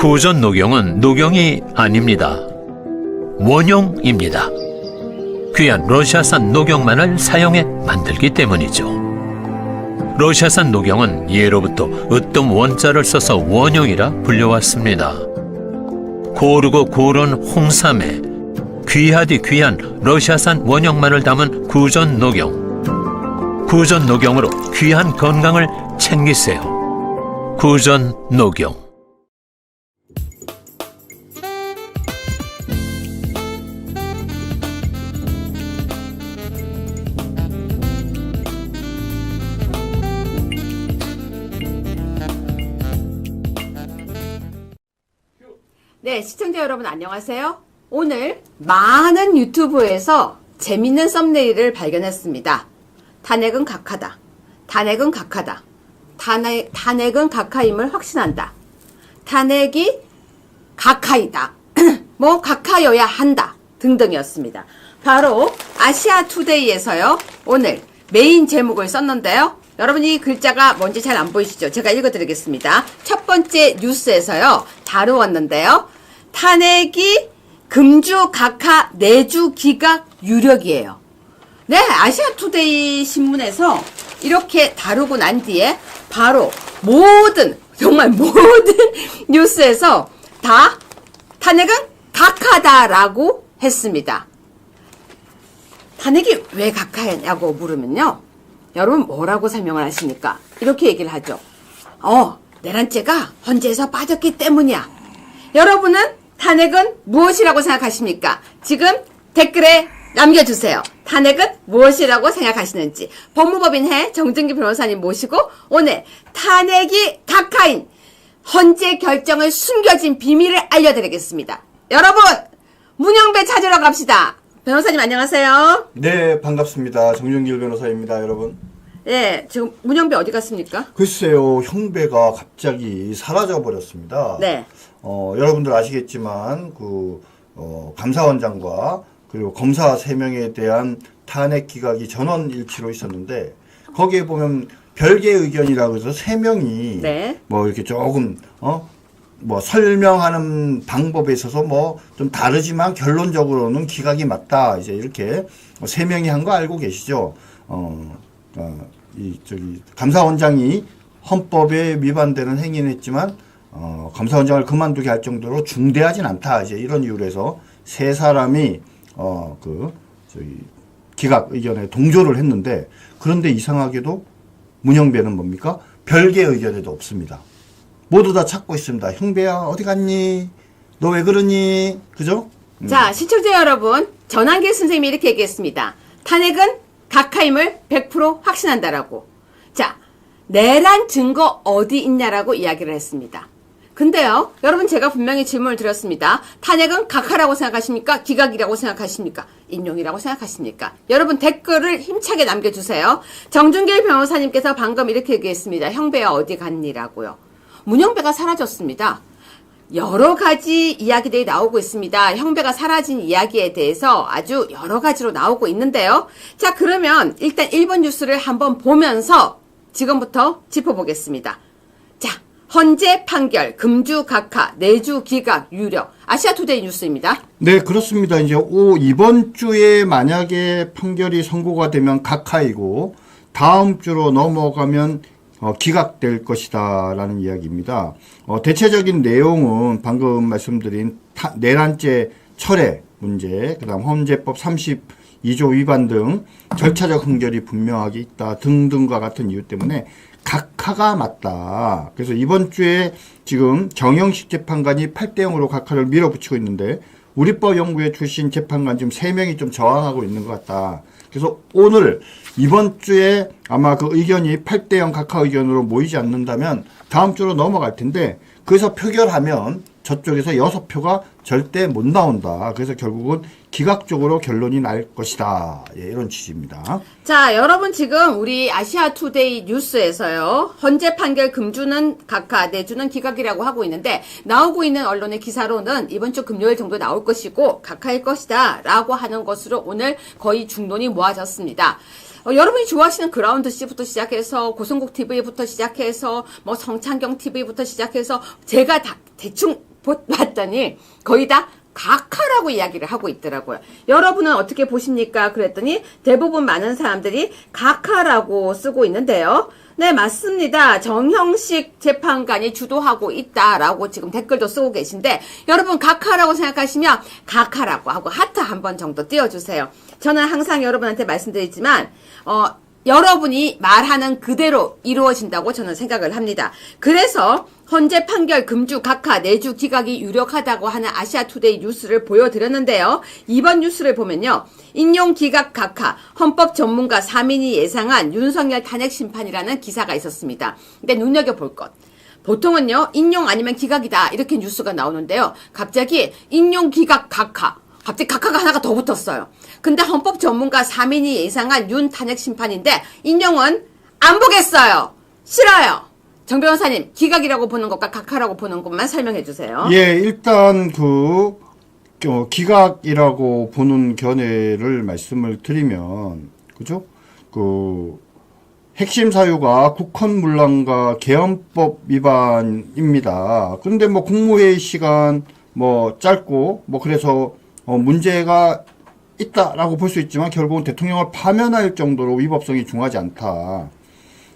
구전 녹용은 녹용이 아닙니다. 원용입니다. 귀한 러시아산 녹용만을 사용해 만들기 때문이죠. 러시아산 녹용은 예로부터 으뜸 원자를 써서 원용이라 불려왔습니다. 고르고 고른 홍삼에 귀하디 귀한 러시아산 원용만을 담은 구전 녹용. 구전 녹용으로 귀한 건강을 챙기세요. 구전 녹용. 네, 시청자 여러분 안녕하세요. 오늘 많은 유튜브에서 재밌는 썸네일을 발견했습니다. 탄핵은 각하다. 탄핵은 각하다. 탄핵은 각하임을 확신한다. 탄핵이 각하이다. 뭐 각하여야 한다. 등등이었습니다. 바로 아시아투데이에서요. 오늘 메인 제목을 썼는데요. 여러분 이 글자가 뭔지 잘 안 보이시죠? 제가 읽어드리겠습니다. 첫 번째 뉴스에서요. 다루었는데요. 탄핵이 금주 각하 내주 기각 유력이에요. 네, 아시아투데이 신문에서 이렇게 다루고 난 뒤에 바로 정말 모든 뉴스에서 다 탄핵은 각하다라고 했습니다. 탄핵이 왜 각하냐고 물으면요. 여러분 뭐라고 설명을 하십니까? 이렇게 얘기를 하죠. 내란죄가 헌재에서 빠졌기 때문이야. 여러분은 탄핵은 무엇이라고 생각하십니까? 지금 댓글에 남겨주세요. 탄핵은 무엇이라고 생각하시는지. 법무법인회 정준기 변호사님 모시고 오늘 탄핵이 각하인 헌재 결정을 숨겨진 비밀을 알려드리겠습니다. 여러분 문영배 찾으러 갑시다. 변호사님 안녕하세요. 네, 반갑습니다. 정준길 변호사입니다, 여러분. 네, 지금 문영배 어디 갔습니까? 글쎄요, 형배가 갑자기 사라져 버렸습니다. 네. 여러분들 아시겠지만 감사원장과 그리고 검사 3명에 대한 탄핵 기각이 전원일치로 있었는데 거기에 보면 별개의 의견이라고 해서 3명이 네. 뭐 이렇게 조금 설명하는 방법에 있어서 좀 다르지만 결론적으로는 기각이 맞다. 이제 이렇게 3명이 한 거 알고 계시죠? 감사원장이 헌법에 위반되는 행위는 했지만, 감사원장을 그만두게 할 정도로 중대하진 않다. 이제 이런 이유로 해서 3사람이, 기각 의견에 동조를 했는데, 그런데 이상하게도 문영배는 뭡니까? 별개 의견에도 없습니다. 모두 다 찾고 있습니다. 형배야, 어디 갔니? 너 왜 그러니? 그죠? 자, 시청자 여러분, 전한길 선생님이 이렇게 얘기했습니다. 탄핵은 각하임을 100% 확신한다라고. 자, 내란 증거 어디 있냐라고 이야기를 했습니다. 근데요, 여러분 제가 분명히 질문을 드렸습니다. 탄핵은 각하라고 생각하십니까? 기각이라고 생각하십니까? 인용이라고 생각하십니까? 여러분 댓글을 힘차게 남겨주세요. 정준길 변호사님께서 방금 이렇게 얘기했습니다. 형배야 어디 갔니라고요. 문영배가 사라졌습니다. 여러 가지 이야기들이 나오고 있습니다. 형배가 사라진 이야기에 대해서 아주 여러 가지로 나오고 있는데요. 자, 그러면 일단 1번 뉴스를 한번 보면서 지금부터 짚어보겠습니다. 자, 헌재 판결, 금주 각하, 내주 기각, 유력. 아시아투데이 뉴스입니다. 네, 그렇습니다. 이제 이번 주에 만약에 판결이 선고가 되면 각하이고 다음 주로 넘어가면 기각될 것이다 라는 이야기입니다. 대체적인 내용은 방금 말씀드린 내란죄 철회 문제, 그 다음 헌재법 32조 위반 등 절차적 흥결이 분명하게 있다 등등과 같은 이유 때문에 각하가 맞다. 그래서 이번 주에 지금 정영식 재판관이 8대0으로 각하를 밀어붙이고 있는데 우리법연구회 출신 재판관 지금 3명이 좀 저항하고 있는 것 같다. 그래서 오늘 이번 주에 아마 그 의견이 8대0 각하 의견으로 모이지 않는다면 다음 주로 넘어갈 텐데 그래서 표결하면 저쪽에서 6표가 절대 못 나온다. 그래서 결국은 기각적으로 결론이 날 것이다. 예, 이런 취지입니다. 자, 여러분 지금 우리 아시아투데이 뉴스에서요. 헌재 판결 금주는 각하, 내주는 기각이라고 하고 있는데 나오고 있는 언론의 기사로는 이번 주 금요일 정도 나올 것이고 각하일 것이다 라고 하는 것으로 오늘 거의 중론이 모아졌습니다. 여러분이 좋아하시는 그라운드 C부터 시작해서 고성국 TV부터 시작해서 뭐 성창경 TV부터 시작해서 제가 다 대충 봤더니 거의 다 각하라고 이야기를 하고 있더라고요. 여러분은 어떻게 보십니까? 그랬더니 대부분 많은 사람들이 각하라고 쓰고 있는데요. 네, 맞습니다. 정형식 재판관이 주도하고 있다라고 지금 댓글도 쓰고 계신데, 여러분 각하라고 생각하시면 각하라고 하고 하트 한 번 정도 띄워주세요. 저는 항상 여러분한테 말씀드리지만 여러분이 말하는 그대로 이루어진다고 저는 생각을 합니다. 그래서 헌재 판결 금주 각하 내주 기각이 유력하다고 하는 아시아투데이 뉴스를 보여드렸는데요. 이번 뉴스를 보면요. 인용 기각 각하 헌법 전문가 3인이 예상한 윤석열 탄핵 심판이라는 기사가 있었습니다. 근데 눈여겨볼 것. 보통은요. 인용 아니면 기각이다 이렇게 뉴스가 나오는데요. 갑자기 인용 기각 각하. 갑자기 각하가 하나가 더 붙었어요. 근데 헌법 전문가 3인이 예상한 윤 탄핵 심판인데 인용은 안 보겠어요. 싫어요. 정 변호사님, 기각이라고 보는 것과 각하라고 보는 것만 설명해 주세요. 예, 일단 기각이라고 보는 견해를 말씀을 드리면, 그죠? 핵심 사유가 국헌문란과 개헌법 위반입니다. 근데 뭐 국무회의 시간 짧고 그래서 문제가 있다라고 볼 수 있지만 결국은 대통령을 파면할 정도로 위법성이 중하지 않다.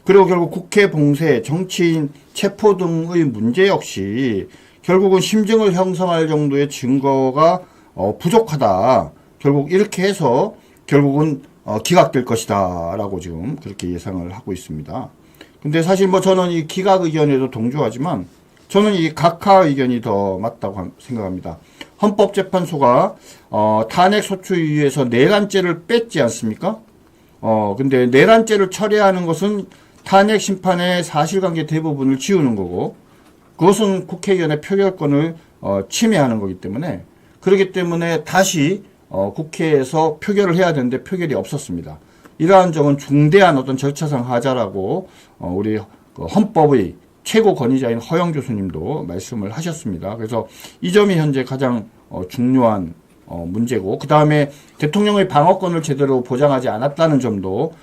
그리고 결국 국회 봉쇄, 정치인 체포 등의 문제 역시 결국은 심증을 형성할 정도의 증거가 부족하다. 결국 이렇게 해서 결국은 기각될 것이다 라고 지금 그렇게 예상을 하고 있습니다. 근데 사실 저는 이 기각 의견에도 동조하지만 저는 이 각하 의견이 더 맞다고 생각합니다. 헌법재판소가 탄핵 소추위에서 내란죄를 뺐지 않습니까? 근데 내란죄를 철회하는 것은 탄핵 심판의 사실관계 대부분을 지우는 거고, 그것은 국회의원의 표결권을 침해하는 거기 때문에, 그렇기 때문에 다시 국회에서 표결을 해야 되는데 표결이 없었습니다. 이러한 점은 중대한 어떤 절차상 하자라고 우리 헌법의 최고 권위자인 허영 교수님도 말씀을 하셨습니다. 그래서 이 점이 현재 가장 중요한 문제고, 그 다음에 대통령의 방어권을 제대로 보장하지 않았다는 점도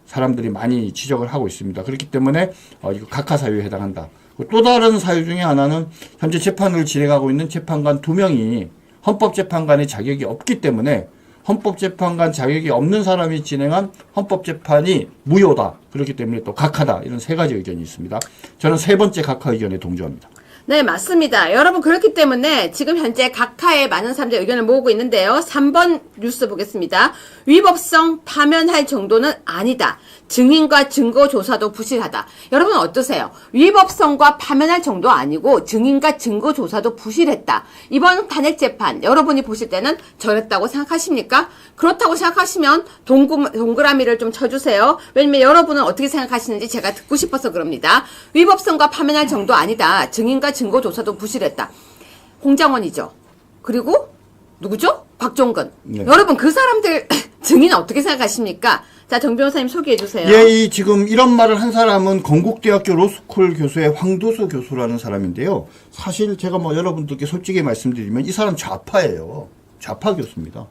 사람들이 많이 지적을 하고 있습니다. 그렇기 때문에 이거 각하 사유에 해당한다. 또 다른 사유 중에 하나는 현재 재판을 진행하고 있는 재판관 2명이 헌법재판관의 자격이 없기 때문에 헌법재판관 자격이 없는 사람이 진행한 헌법재판이 무효다. 그렇기 때문에 또 각하다. 이런 세 가지 의견이 있습니다. 저는 세 번째 각하 의견에 동조합니다. 네, 맞습니다. 여러분, 그렇기 때문에 지금 현재 각하에 많은 사람들이 의견을 모으고 있는데요. 3번 뉴스 보겠습니다. 위법성 파면할 정도는 아니다. 증인과 증거 조사도 부실하다. 여러분 어떠세요? 위법성과 파면할 정도 아니고 증인과 증거 조사도 부실했다. 이번 탄핵 재판 여러분이 보실 때는 저랬다고 생각하십니까? 그렇다고 생각하시면 동그라미를 좀 쳐주세요. 왜냐면 여러분은 어떻게 생각하시는지 제가 듣고 싶어서 그럽니다. 위법성과 파면할 정도 아니다. 증인과 증거 조사도 부실했다. 홍장원이죠. 그리고 누구죠? 곽종근. 네. 여러분 그 사람들 증인 어떻게 생각하십니까? 자, 정 변호사님 소개해 주세요. 예, 지금 이런 말을 한 사람은 건국대학교 로스쿨 교수의 황도수 교수라는 사람인데요. 사실 제가 여러분들께 솔직히 말씀드리면 이 사람 좌파예요. 좌파 교수입니다.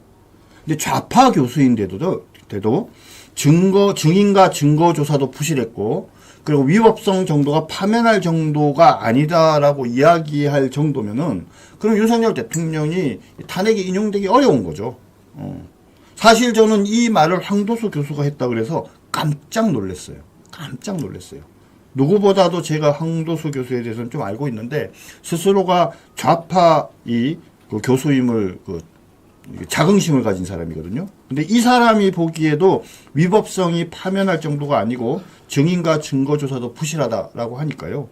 근데 좌파 교수인데도 증인과 증거 조사도 부실했고, 그리고 위법성 정도가 파면할 정도가 아니다라고 이야기할 정도면은, 그럼 윤석열 대통령이 탄핵이 인용되기 어려운 거죠. 사실 저는 이 말을 황도수 교수가 했다 그래서 깜짝 놀랐어요. 깜짝 놀랐어요. 누구보다도 제가 황도수 교수에 대해서는 좀 알고 있는데, 스스로가 좌파 교수임을 자긍심을 가진 사람이거든요. 근데 이 사람이 보기에도 위법성이 파면할 정도가 아니고 증인과 증거 조사도 부실하다라고 하니까요.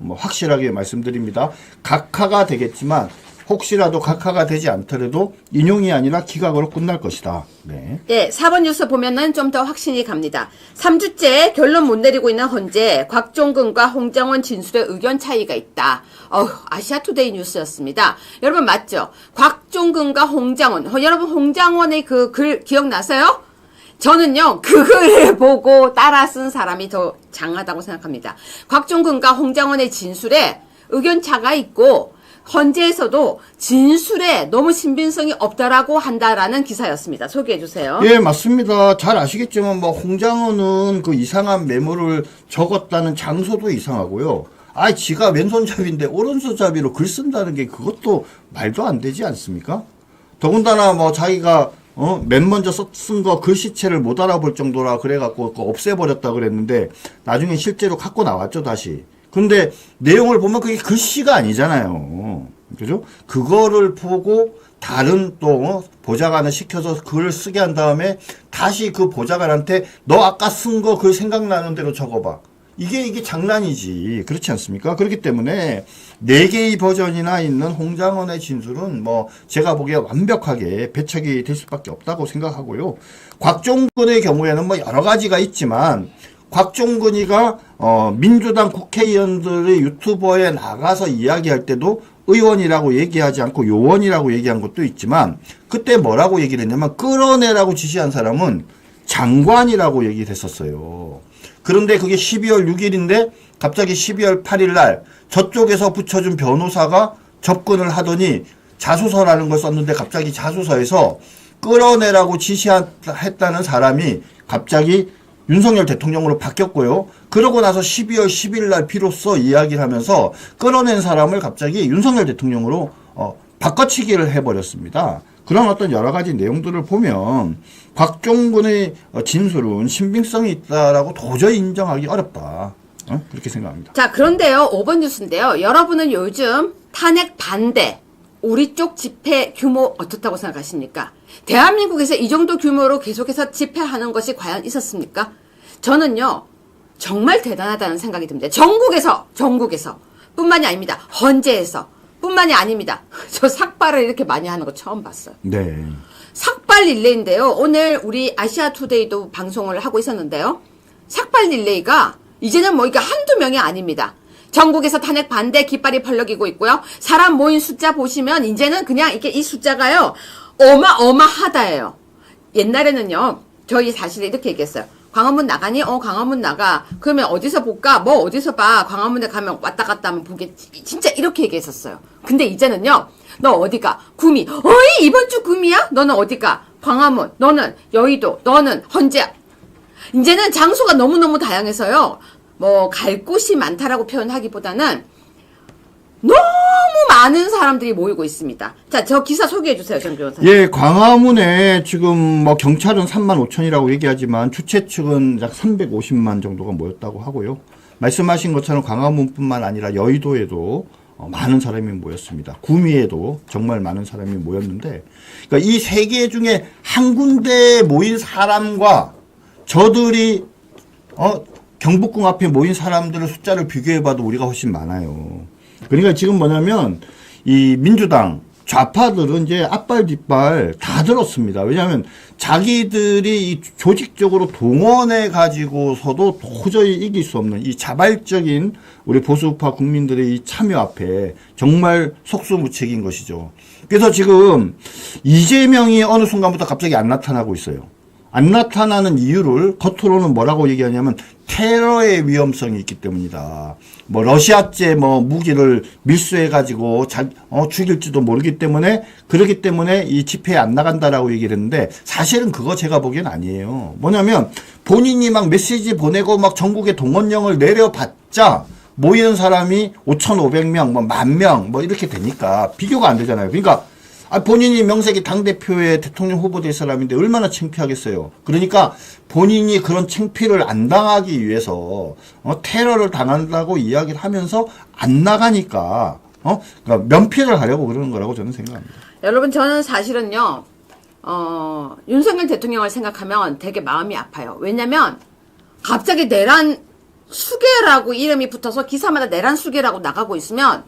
확실하게 말씀드립니다. 각하가 되겠지만 혹시라도 각하가 되지 않더라도 인용이 아니라 기각으로 끝날 것이다. 네. 네, 4번 뉴스 보면은 좀 더 확신이 갑니다. 3주째 결론 못 내리고 있는 헌재, 곽종근과 홍장원 진술의 의견 차이가 있다. 아시아투데이 뉴스였습니다. 여러분 맞죠? 곽종근과 홍장원. 여러분 홍장원의 그 글 기억나세요? 저는요, 그 글을 보고 따라 쓴 사람이 더 장하다고 생각합니다. 곽종근과 홍장원의 진술에 의견 차가 있고, 헌재에서도 진술에 너무 신빙성이 없다라고 한다라는 기사였습니다. 소개해 주세요. 예, 맞습니다. 잘 아시겠지만 홍장원은 그 이상한 메모를 적었다는 장소도 이상하고요. 지가 왼손잡이인데 오른손잡이로 글 쓴다는 게 그것도 말도 안 되지 않습니까? 더군다나 뭐 자기가 맨 먼저 쓴 거 글씨체를 못 알아볼 정도라 그래갖고 그거 없애버렸다 그랬는데 나중에 실제로 갖고 나왔죠 다시. 근데 내용을 보면 그게 글씨가 아니잖아요. 그죠? 그거를 보고 다른 또 보좌관을 시켜서 글을 쓰게 한 다음에 다시 그 보좌관한테 너 아까 쓴 거 글 생각나는 대로 적어봐. 이게 장난이지. 그렇지 않습니까? 그렇기 때문에 4개의 버전이나 있는 홍장원의 진술은 뭐 제가 보기에 완벽하게 배척이 될 수밖에 없다고 생각하고요. 곽종근의 경우에는 뭐 여러 가지가 있지만 곽종근이가 민주당 국회의원들의 유튜버에 나가서 이야기할 때도 의원이라고 얘기하지 않고 요원이라고 얘기한 것도 있지만 그때 뭐라고 얘기를 했냐면 끌어내라고 지시한 사람은 장관이라고 얘기를 했었어요. 그런데 그게 12월 6일인데 갑자기 12월 8일 날 저쪽에서 붙여준 변호사가 접근을 하더니 자수서라는 걸 썼는데 갑자기 자수서에서 끌어내라고 지시했다는 사람이 갑자기 윤석열 대통령으로 바뀌었고요. 그러고 나서 12월 10일 날 비로소 이야기를 하면서 끌어낸 사람을 갑자기 윤석열 대통령으로 바꿔치기를 해버렸습니다. 그런 어떤 여러 가지 내용들을 보면 곽종근의 진술은 신빙성이 있다라고 도저히 인정하기 어렵다. 그렇게 생각합니다. 자, 그런데요. 5번 뉴스인데요. 여러분은 요즘 탄핵 반대, 우리 쪽 집회 규모 어떻다고 생각하십니까? 대한민국에서 이 정도 규모로 계속해서 집회하는 것이 과연 있었습니까? 저는요. 정말 대단하다는 생각이 듭니다. 전국에서 뿐만이 아닙니다. 헌재에서 뿐만이 아닙니다. 저 삭발을 이렇게 많이 하는 거 처음 봤어요. 네. 삭발 릴레이인데요. 오늘 우리 아시아투데이도 방송을 하고 있었는데요. 삭발 릴레이가 이제는 뭐 이게 한두 명이 아닙니다. 전국에서 탄핵 반대 깃발이 펄럭이고 있고요. 사람 모인 숫자 보시면 이제는 그냥 이게 이 숫자가요. 어마어마하다예요. 옛날에는요. 저희 사실 이렇게 얘기했어요. 광화문 나가니? 광화문 나가. 그러면 어디서 볼까? 뭐 어디서 봐? 광화문에 가면 왔다 갔다 하면 보겠지. 진짜 이렇게 얘기했었어요. 근데 이제는요. 너 어디가? 구미. 어이 이번 주 구미야? 너는 어디가? 광화문. 너는 여의도. 너는 헌재. 이제는 장소가 너무너무 다양해서요. 뭐 갈 곳이 많다라고 표현하기보다는 너무 많은 사람들이 모이고 있습니다. 자, 저 기사 소개해 주세요, 정 변호사님. 예, 광화문에 지금 뭐 경찰은 35,000이라고 얘기하지만 주최 측은 약 350만 정도가 모였다고 하고요. 말씀하신 것처럼 광화문뿐만 아니라 여의도에도 많은 사람이 모였습니다. 구미에도 정말 많은 사람이 모였는데, 그러니까 이 세 개 중에 한 군데에 모인 사람과 저들이 경복궁 앞에 모인 사람들의 숫자를 비교해봐도 우리가 훨씬 많아요. 그러니까 지금 뭐냐면 이 민주당 좌파들은 이제 앞발 뒷발 다 들었습니다. 왜냐하면 자기들이 이 조직적으로 동원해 가지고서도 도저히 이길 수 없는 이 자발적인 우리 보수파 국민들의 이 참여 앞에 정말 속수무책인 것이죠. 그래서 지금 이재명이 어느 순간부터 갑자기 안 나타나고 있어요. 안 나타나는 이유를 겉으로는 뭐라고 얘기하냐면 테러의 위험성이 있기 때문이다. 뭐 러시아제 뭐 무기를 밀수해 가지고 죽일지도 모르기 때문에 그렇기 때문에 이 집회에 안 나간다라고 얘기를 했는데 사실은 그거 제가 보기엔 아니에요. 뭐냐면 본인이 막 메시지 보내고 막 전국에 동원령을 내려봤자 모이는 사람이 5,500명, 뭐 10,000명 뭐 이렇게 되니까 비교가 안 되잖아요. 그러니까 본인이 명색이 당대표의 대통령 후보 될 사람인데 얼마나 창피하겠어요. 그러니까 본인이 그런 창피를 안 당하기 위해서 테러를 당한다고 이야기를 하면서 안 나가니까 그러니까 면피를 하려고 그러는 거라고 저는 생각합니다. 여러분 저는 사실은요. 윤석열 대통령을 생각하면 되게 마음이 아파요. 왜냐면 갑자기 내란 수계라고 이름이 붙어서 기사마다 내란 수계라고 나가고 있으면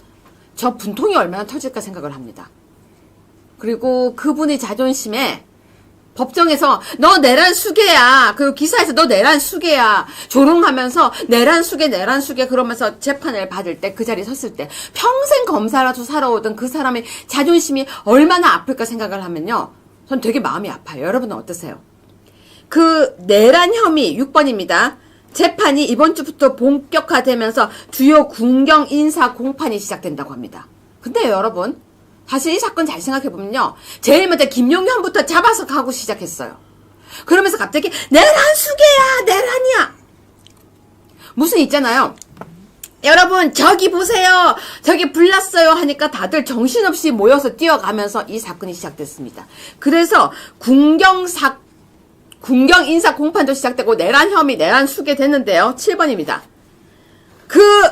저 분통이 얼마나 터질까 생각을 합니다. 그리고 그분의 자존심에 법정에서 너 내란 수계야. 그 기사에서 너 내란 수계야. 조롱하면서 내란 수계 그러면서 재판을 받을 때 그 자리에 섰을 때 평생 검사라도 살아오던 그 사람의 자존심이 얼마나 아플까 생각을 하면요. 전 되게 마음이 아파요. 여러분은 어떠세요? 그 내란 혐의 6번입니다. 재판이 이번 주부터 본격화되면서 주요 군경 인사 공판이 시작된다고 합니다. 근데 여러분 사실 이 사건 잘 생각해보면요. 제일 먼저 김용현부터 잡아서 가고 시작했어요. 그러면서 갑자기 내란 수계야 내란이야. 무슨 있잖아요. 여러분 저기 보세요. 저기 불났어요 하니까 다들 정신없이 모여서 뛰어가면서 이 사건이 시작됐습니다. 그래서 군경 인사 공판도 시작되고 내란 혐의, 내란 수게 됐는데요. 7번입니다. 그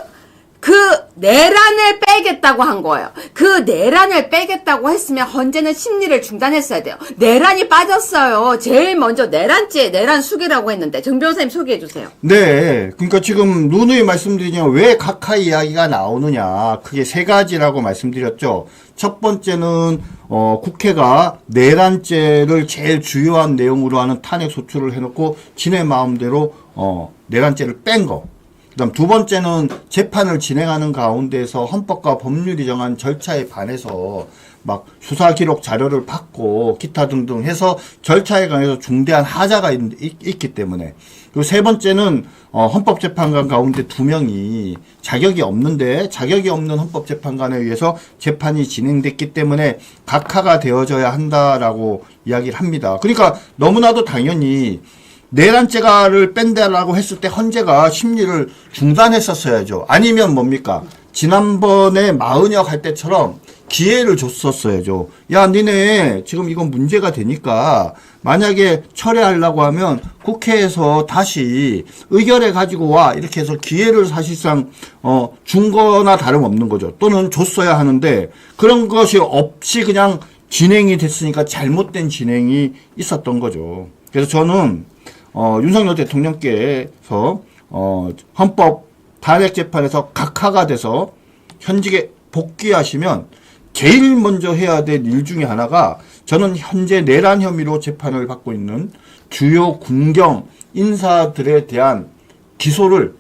내란을 빼겠다고 한 거예요. 그 내란을 빼겠다고 했으면 헌재는 심리를 중단했어야 돼요. 내란이 빠졌어요. 제일 먼저 내란죄, 내란 수계라고 했는데 정 변호사님 소개해 주세요. 네, 그러니까 지금 누누이 말씀드리면 왜 각하 이야기가 나오느냐, 크게 세 가지라고 말씀드렸죠. 첫 번째는 국회가 내란죄를 제일 주요한 내용으로 하는 탄핵 소추를 해놓고 지네 마음대로 내란죄를 뺀 거. 그다음 두 번째는 재판을 진행하는 가운데서 헌법과 법률이 정한 절차에 반해서 막 수사 기록 자료를 받고 기타 등등 해서 절차에 관해서 중대한 하자가 있기 때문에. 그리고 세 번째는 헌법재판관 가운데 2명이 자격이 없는 헌법재판관에 의해서 재판이 진행됐기 때문에 각하가 되어져야 한다라고 이야기를 합니다. 그러니까 너무나도 당연히 내란죄가를 뺀다라고 했을 때 헌재가 심리를 중단했었어야죠. 아니면 뭡니까? 지난번에 마은혁 할 때처럼 기회를 줬었어야죠. 야, 니네 지금 이건 문제가 되니까 만약에 철회하려고 하면 국회에서 다시 의결해 가지고 와. 이렇게 해서 기회를 사실상 준 거나 다름없는 거죠. 또는 줬어야 하는데 그런 것이 없이 그냥 진행이 됐으니까 잘못된 진행이 있었던 거죠. 그래서 저는 윤석열 대통령께서 헌법 탄핵재판에서 각하가 돼서 현직에 복귀하시면 제일 먼저 해야 될 일 중에 하나가 저는 현재 내란 혐의로 재판을 받고 있는 주요 군경 인사들에 대한 기소를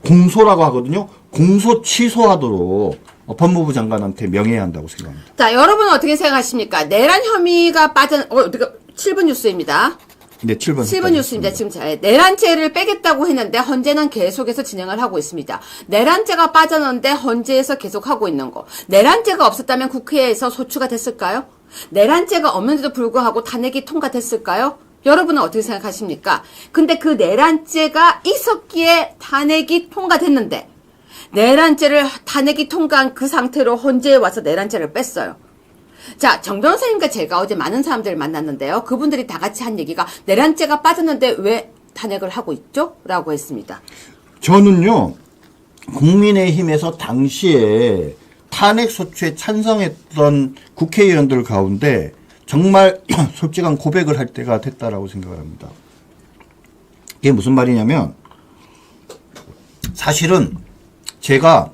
공소라고 하거든요. 공소 취소하도록 법무부 장관한테 명해야 한다고 생각합니다. 자, 여러분은 어떻게 생각하십니까? 내란 혐의가 빠진 7번 뉴스입니다. 네, 7번 뉴스입니다. 지금 내란죄를 빼겠다고 했는데 헌재는 계속해서 진행을 하고 있습니다. 내란죄가 빠졌는데 헌재에서 계속하고 있는 거. 내란죄가 없었다면 국회에서 소추가 됐을까요? 내란죄가 없는데도 불구하고 탄핵이 통과됐을까요? 여러분은 어떻게 생각하십니까? 근데 그 내란죄가 있었기에 탄핵이 통과됐는데 내란죄를 탄핵이 통과한 그 상태로 헌재에 와서 내란죄를 뺐어요. 자, 정 변호사님과 제가 어제 많은 사람들을 만났는데요. 그분들이 다 같이 한 얘기가 내란죄가 빠졌는데 왜 탄핵을 하고 있죠? 라고 했습니다. 저는요, 국민의힘에서 당시에 탄핵소추에 찬성했던 국회의원들 가운데 정말 솔직한 고백을 할 때가 됐다라고 생각을 합니다. 이게 무슨 말이냐면 사실은 제가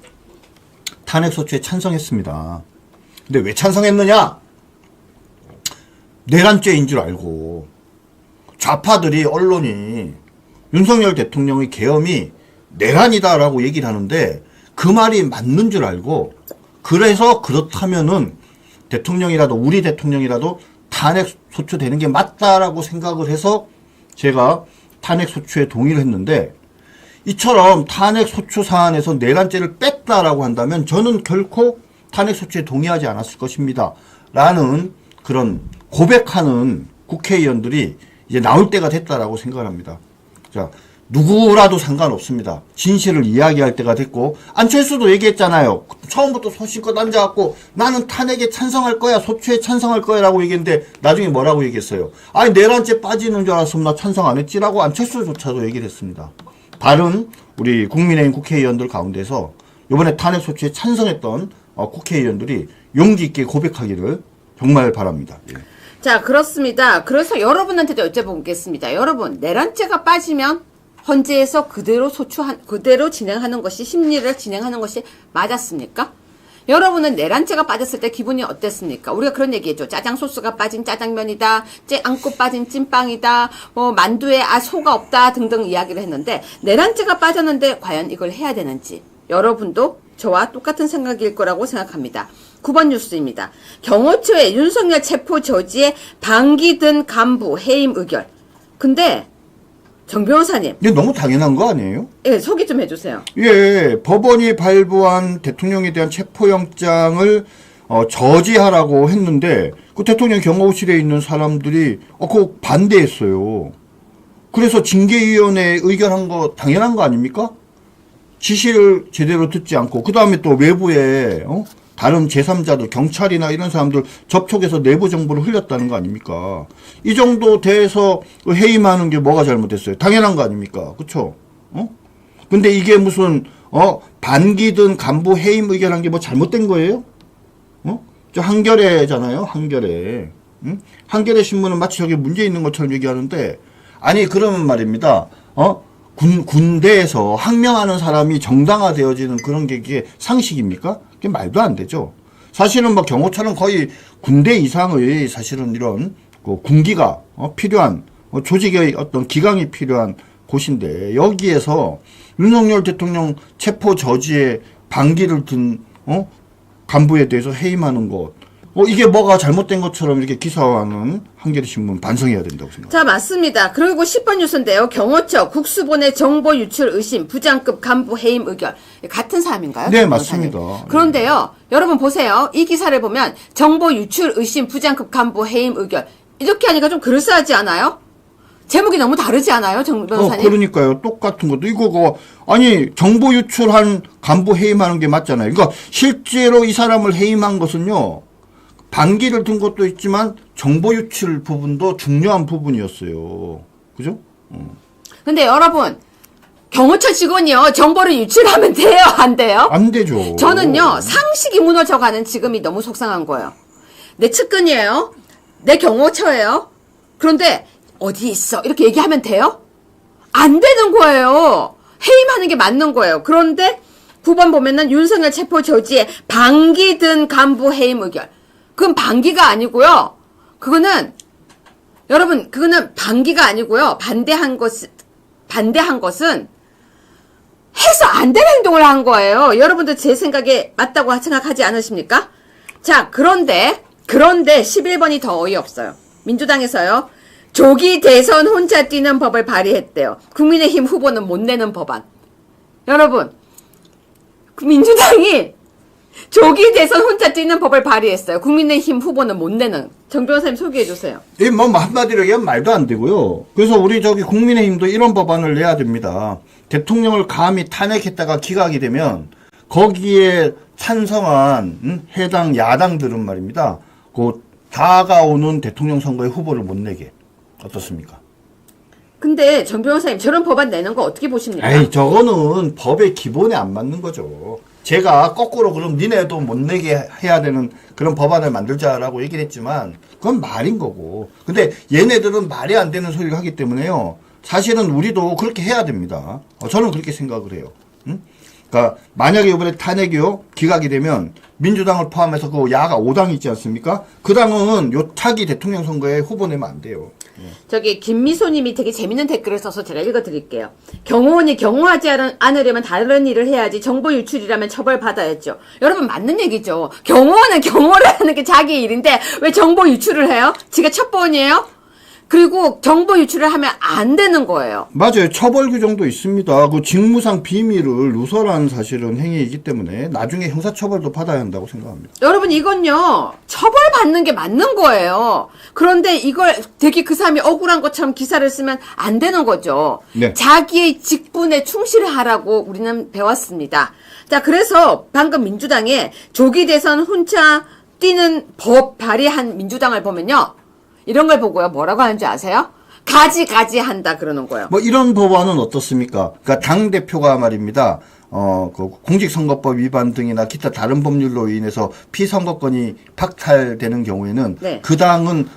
탄핵소추에 찬성했습니다. 근데 왜 찬성했느냐? 내란죄인 줄 알고 좌파들이 언론이 윤석열 대통령의 계엄이 내란이다라고 얘기를 하는데 그 말이 맞는 줄 알고 그래서 그렇다면은 대통령이라도 우리 대통령이라도 탄핵 소추되는 게 맞다라고 생각을 해서 제가 탄핵 소추에 동의를 했는데 이처럼 탄핵 소추 사안에서 내란죄를 뺐다라고 한다면 저는 결코 탄핵 소추에 동의하지 않았을 것입니다. 라는 그런 고백하는 국회의원들이 이제 나올 때가 됐다라고 생각을 합니다. 자, 누구라도 상관없습니다. 진실을 이야기할 때가 됐고 안철수도 얘기했잖아요. 처음부터 소신껏 앉아갖고 나는 탄핵에 찬성할 거야, 소추에 찬성할 거야 라고 얘기했는데 나중에 뭐라고 얘기했어요? 아니 내란죄 빠지는 줄 알았으면 나 찬성 안 했지라고 안철수조차도 얘기를 했습니다. 다른 우리 국민의힘 국회의원들 가운데서 이번에 탄핵 소추에 찬성했던 국회의원들이 용기 있게 고백하기를 정말 바랍니다. 예. 자, 그렇습니다. 그래서 여러분한테도 여쭤보겠습니다. 여러분, 내란죄가 빠지면 헌재에서 그대로 진행하는 것이, 심리를 진행하는 것이 맞았습니까? 여러분은 내란죄가 빠졌을 때 기분이 어땠습니까? 우리가 그런 얘기했죠. 짜장 소스가 빠진 짜장면이다, 안고 빠진 찐빵이다, 만두에 소가 없다 등등 이야기를 했는데 내란죄가 빠졌는데 과연 이걸 해야 되는지 여러분도 저와 똑같은 생각일 거라고 생각합니다. 9번 뉴스입니다. 경호처의 윤석열 체포 저지에 방기 든 간부 해임 의결. 근데 정 변호사님. 이게 너무 당연한 거 아니에요? 예, 소개 좀 해주세요. 예, 법원이 발부한 대통령에 대한 체포영장을 저지하라고 했는데 그 대통령 경호실에 있는 사람들이 그거 반대했어요. 그래서 징계위원회 의결한 거 당연한 거 아닙니까? 지시를 제대로 듣지 않고 그 다음에 또 외부에 다른 제3자들 경찰이나 이런 사람들 접촉해서 내부 정보를 흘렸다는 거 아닙니까? 이 정도 돼서 해임하는 게 뭐가 잘못됐어요? 당연한 거 아닙니까? 그렇죠? 근데 이게 무슨 반기든 간부 해임 의견한 게 뭐 잘못된 거예요? 저 한겨레잖아요. 한겨레. 응? 한겨레 신문은 마치 저게 문제 있는 것처럼 얘기하는데 아니 그러면 말입니다. 군대에서 항명하는 사람이 정당화되어지는 그런 게 이게 상식입니까? 그게 말도 안 되죠. 사실은 뭐 경호처는 거의 군대 이상의 사실은 이런 군기가 필요한 조직의 어떤 기강이 필요한 곳인데 여기에서 윤석열 대통령 체포 저지에 반기를 든 간부에 대해서 해임하는 것 이게 뭐가 잘못된 것처럼 이렇게 기사화하는 한겨레 신문 반성해야 된다고 생각합니다. 자, 맞습니다. 그리고 10번 뉴스인데요. 경호처 국수본의 정보 유출 의심 부장급 간부 해임 의견. 같은 사람인가요? 네, 맞습니다. 그런데요. 여러분 보세요. 이 기사를 보면 정보 유출 의심 부장급 간부 해임 의견. 이렇게 하니까 좀 그럴싸하지 않아요? 제목이 너무 다르지 않아요, 정 변호사님? 그러니까요. 똑같은 것도 이거 아니 정보 유출한 간부 해임하는 게 맞잖아요. 그러니까 실제로 이 사람을 해임한 것은요. 반기를 든 것도 있지만 정보 유출 부분도 중요한 부분이었어요. 그죠? 근데 여러분 경호처 직원이요. 정보를 유출하면 돼요? 안 돼요? 안 되죠. 저는요. 상식이 무너져가는 지금이 너무 속상한 거예요. 내 측근이에요. 내 경호처예요. 그런데 어디 있어? 이렇게 얘기하면 돼요? 안 되는 거예요. 해임하는 게 맞는 거예요. 그런데 9번 보면은 윤석열 체포 저지에 반기 든 간부 해임 의견. 그건 반기가 아니고요. 그거는 여러분 그거는 반기가 아니고요. 반대한 것은 해서 안 되는 행동을 한 거예요. 여러분들 제 생각에 맞다고 생각하지 않으십니까? 자, 그런데 11번이 더 어이없어요. 민주당에서요. 조기 대선 혼자 뛰는 법을 발의했대요. 국민의힘 후보는 못 내는 법안. 여러분, 민주당이 조기 대선 혼자 뛰는 법을 발의했어요. 국민의힘 후보는 못 내는. 정 변호사님 소개해 주세요. 이 뭐 한마디로 얘기하면 말도 안 되고요. 그래서 우리 국민의힘도 이런 법안을 내야 됩니다. 대통령을 감히 탄핵했다가 기각이 되면 거기에 찬성한 해당 야당들은 말입니다. 그 다가오는 대통령 선거에 후보를 못 내게. 어떻습니까? 근데 정 변호사님 저런 법안 내는 거 어떻게 보십니까? 에이, 저거는 법의 기본에 안 맞는 거죠. 제가 거꾸로 그럼 니네도 못 내게 해야 되는 그런 법안을 만들자라고 얘기를 했지만 그건 말인 거고. 근데 얘네들은 말이 안 되는 소리를 하기 때문에요. 사실은 우리도 그렇게 해야 됩니다. 저는 그렇게 생각을 해요. 응? 그러니까 만약에 이번에 탄핵이요 기각이 되면 민주당을 포함해서 그 야가 5당이 있지 않습니까? 그 당은 요 차기 대통령 선거에 후보 내면 안 돼요. 저기 김미소님이 되게 재밌는 댓글을 써서 제가 읽어드릴게요. 경호원이 경호하지 않으려면 다른 일을 해야지 정보 유출이라면 처벌받아야죠. 여러분 맞는 얘기죠. 경호원은 경호를 하는 게 자기 일인데 왜 정보 유출을 해요? 지가 첩보원이에요? 그리고 정보 유출을 하면 안 되는 거예요. 맞아요. 처벌 규정도 있습니다. 그 직무상 비밀을 누설한 사실은 행위이기 때문에 나중에 형사처벌도 받아야 한다고 생각합니다. 여러분 이건요. 처벌받는 게 맞는 거예요. 그런데 이걸 되게 그 사람이 억울한 것처럼 기사를 쓰면 안 되는 거죠. 네. 자기의 직분에 충실하라고 우리는 배웠습니다. 자, 그래서 방금 민주당에 조기 대선 혼자 뛰는 법 발의한 민주당을 보면요. 이런 걸 보고요. 뭐라고 하는지 아세요? 가지 한다 그러는 거예요. 뭐 이런 법안은 어떻습니까? 그러니까 당 대표가 말입니다. 그 공직선거법 위반 등이나 기타 다른 법률로 인해서 피선거권이 박탈되는 경우에는 네. 그 당은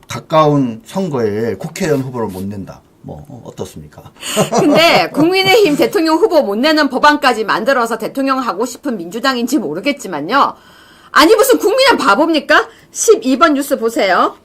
가까운 선거에 국회의원 후보를 못 낸다. 뭐 어떻습니까? 근데 국민의힘 대통령 후보 못 내는 법안까지 만들어서 대통령 하고 싶은 민주당인지 모르겠지만요. 아니 무슨 국민은 바보입니까? 12번 뉴스 보세요.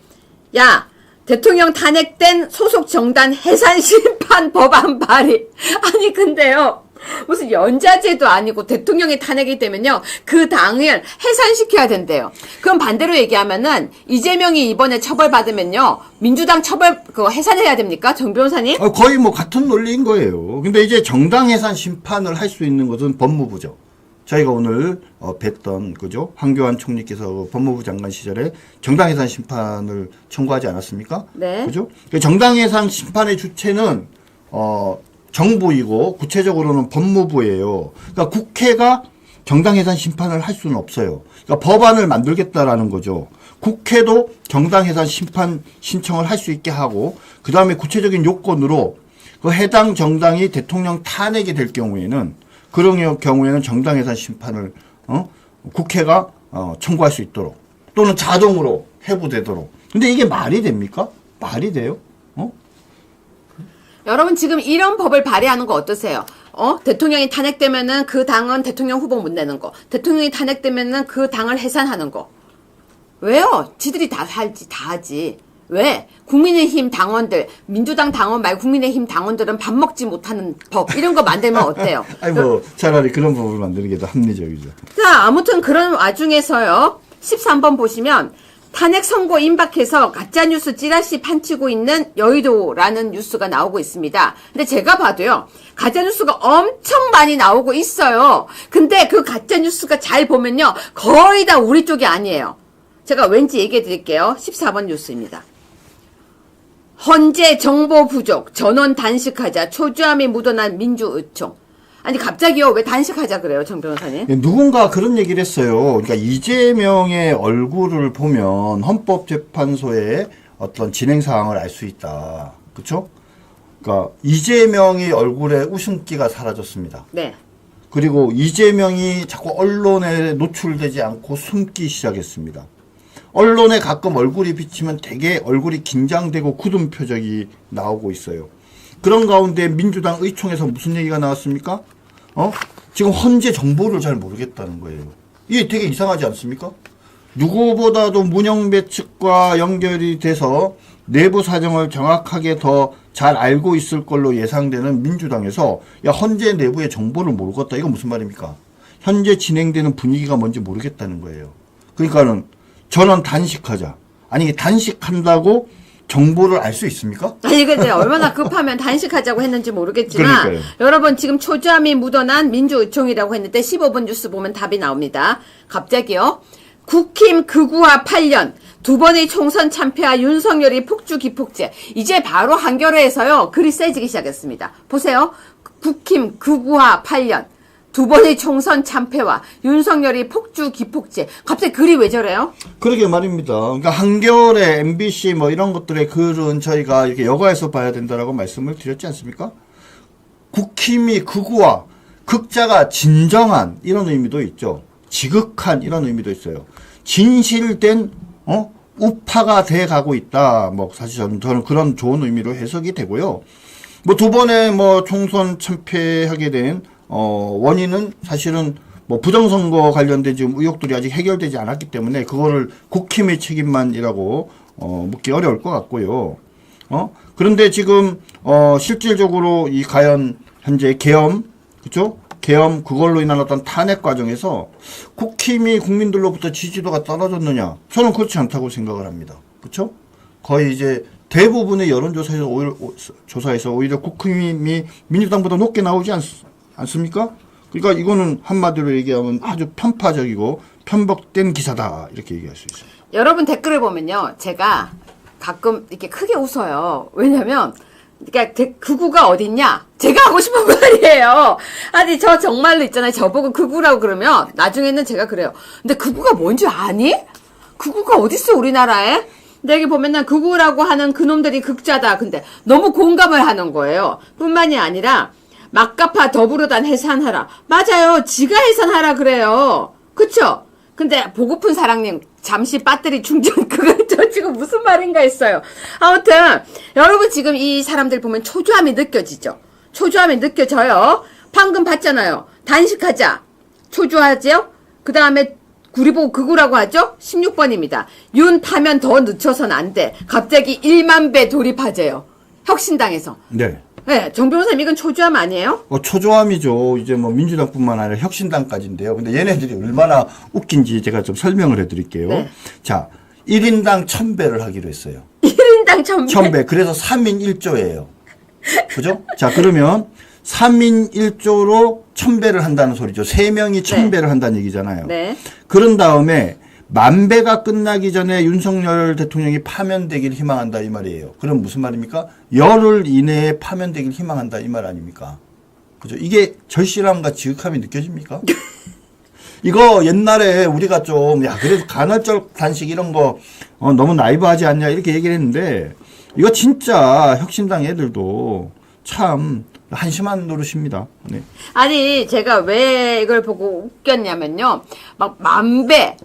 야, 대통령 탄핵된 소속 정당 해산 심판 법안 발의. 아니 근데요. 무슨 연좌제도 아니고 대통령이 탄핵이 되면요. 그 당을 해산시켜야 된대요. 그럼 반대로 얘기하면은 이재명이 이번에 처벌받으면요. 민주당 처벌 해산해야 됩니까? 정 변호사님? 거의 뭐 같은 논리인 거예요. 근데 이제 정당 해산 심판을 할 수 있는 것은 법무부죠. 저희가 오늘 뵀던 그죠? 황교안 총리께서 법무부 장관 시절에 정당해산 심판을 청구하지 않았습니까? 네. 그죠? 정당해산 심판의 주체는 정부이고 구체적으로는 법무부예요. 그러니까 국회가 정당해산 심판을 할 수는 없어요. 그러니까 법안을 만들겠다라는 거죠. 국회도 정당해산 심판 신청을 할 수 있게 하고 그 다음에 구체적인 요건으로 그 해당 정당이 대통령 탄핵이 될 경우에는 그런 경우에는 정당해산 심판을 국회가 청구할 수 있도록 또는 자동으로 회부되도록. 근데 이게 말이 됩니까? 말이 돼요? 여러분 지금 이런 법을 발의하는 거 어떠세요? 대통령이 탄핵되면은 그 당은 대통령 후보 못 내는 거. 대통령이 탄핵되면은 그 당을 해산하는 거. 왜요? 지들이 다 하지. 왜? 국민의힘 당원들, 민주당 당원 말고 국민의힘 당원들은 밥 먹지 못하는 법, 이런 거 만들면 어때요? 아니, 차라리 그런 법을 만드는 게 더 합리적이죠. 자, 아무튼 그런 와중에서요, 13번 보시면, 탄핵 선고 임박해서 가짜뉴스 찌라시 판치고 있는 여의도라는 뉴스가 나오고 있습니다. 근데 제가 봐도요, 가짜뉴스가 엄청 많이 나오고 있어요. 근데 그 가짜뉴스가 잘 보면요, 거의 다 우리 쪽이 아니에요. 제가 왠지 얘기해 드릴게요. 14번 뉴스입니다. 헌재 정보 부족, 전원 단식하자, 초조함이 묻어난 민주의총. 아니 갑자기요, 왜 단식하자 그래요, 정 변호사님? 누군가 그런 얘기를 했어요. 그러니까 이재명의 얼굴을 보면 헌법재판소의 어떤 진행 사항을 알 수 있다. 그렇죠? 그러니까 이재명의 얼굴에 웃음기가 사라졌습니다. 네. 그리고 이재명이 자꾸 언론에 노출되지 않고 숨기 시작했습니다. 언론에 가끔 얼굴이 비치면 되게 얼굴이 긴장되고 굳은 표정이 나오고 있어요. 그런 가운데 민주당 의총에서 무슨 얘기가 나왔습니까? 지금 헌재 정보를 잘 모르겠다는 거예요. 이게 되게 이상하지 않습니까? 누구보다도 문영배 측과 연결이 돼서 내부 사정을 정확하게 더 잘 알고 있을 걸로 예상되는 민주당에서 야, 헌재 내부의 정보를 모르겠다. 이건 무슨 말입니까? 현재 진행되는 분위기가 뭔지 모르겠다는 거예요. 그러니까는 전원 단식하자. 아니 단식한다고 정보를 알 수 있습니까? 아니 근데 얼마나 급하면 단식하자고 했는지 모르겠지만 그러니까요. 여러분 지금 초조함이 묻어난 민주의총이라고 했는데 15분 뉴스 보면 답이 나옵니다. 갑자기요. 국힘 극우화 8년 두 번의 총선 참패와 윤석열이 폭주 기폭제. 이제 바로 한겨레에서요. 글이 세지기 시작했습니다. 보세요. 국힘 극우화 8년 두 번의 총선 참패와 윤석열이 폭주 기폭제. 갑자기 글이 왜 저래요? 그러게 말입니다. 그러니까 한겨레, MBC 뭐 이런 것들의 글은 저희가 이렇게 여가에서 봐야 된다라고 말씀을 드렸지 않습니까? 국힘이 극우화, 극자가 진정한 이런 의미도 있죠. 지극한 이런 의미도 있어요. 진실된 우파가 돼 가고 있다. 뭐 사실 저는 그런 좋은 의미로 해석이 되고요. 뭐 두 번의 뭐 총선 참패하게 된 원인은 사실은 뭐 부정선거 관련된 지금 의혹들이 아직 해결되지 않았기 때문에 그거를 국힘의 책임만이라고 묻기 어려울 것 같고요. 그런데 지금 실질적으로 이 과연 현재 계엄, 그렇죠? 계엄 그걸로 인한 어떤 탄핵 과정에서 국힘이 국민들로부터 지지도가 떨어졌느냐? 저는 그렇지 않다고 생각을 합니다. 그렇죠? 거의 이제 대부분의 여론조사에서 오히려 국힘이 민주당보다 높게 나오지 않습니까? 그러니까 이거는 한마디로 얘기하면 아주 편파적이고 편법된 기사다 이렇게 얘기할 수 있어요. 여러분 댓글을 보면요. 제가 가끔 이렇게 크게 웃어요. 왜냐면 그러니까 극우가 어딨냐? 제가 하고 싶은 말이에요. 아니 저 정말로 있잖아요. 저보고 극우라고 그러면 나중에는 제가 그래요. 근데 극우가 뭔지 아니? 극우가 어딨어 우리나라에? 근데 여기 보면은 극우라고 하는 그놈들이 극자다. 근데 너무 공감을 하는 거예요. 뿐만이 아니라 막가파 더불어단 해산하라. 맞아요. 지가 해산하라 그래요. 그쵸? 근데 보고픈 사랑님 잠시 배터리 충전 그건 저 지금 무슨 말인가 했어요. 아무튼 여러분 지금 이 사람들 보면 초조함이 느껴지죠. 초조함이 느껴져요. 방금 봤잖아요. 단식하자. 초조하죠? 그 다음에 구리보고 극우라고 하죠? 16번입니다. 윤 타면 더 늦춰선 안 돼. 갑자기 1만 배 돌입하재요. 혁신당에서. 네. 네, 정 변호사님 이건 초조함 아니에요? 초조함이죠. 이제 뭐 민주당뿐만 아니라 혁신당까지인데요. 근데 얘네들이 얼마나 웃긴지 제가 좀 설명을 해드릴게요. 네. 자, 1인당 1000배를 하기로 했어요. 1인당 1000배? 1000배. 그래서 3인 1조예요. 그죠? 자, 그러면 3인 1조로 1000배를 한다는 소리죠. 3명이 1000배를 한다는 얘기잖아요. 네. 그런 다음에 만배가 끝나기 전에 윤석열 대통령이 파면되길 희망한다 이 말이에요. 그럼 무슨 말입니까? 열흘 이내에 파면되길 희망한다 이 말 아닙니까? 그죠? 이게 절실함과 지극함이 느껴집니까? 이거 옛날에 우리가 좀, 야, 그래도 간헐적 단식 이런 거, 너무 나이브하지 않냐, 이렇게 얘기를 했는데, 이거 진짜 혁신당 애들도 참 한심한 노릇입니다. 네. 아니, 제가 왜 이걸 보고 웃겼냐면요. 막 만배,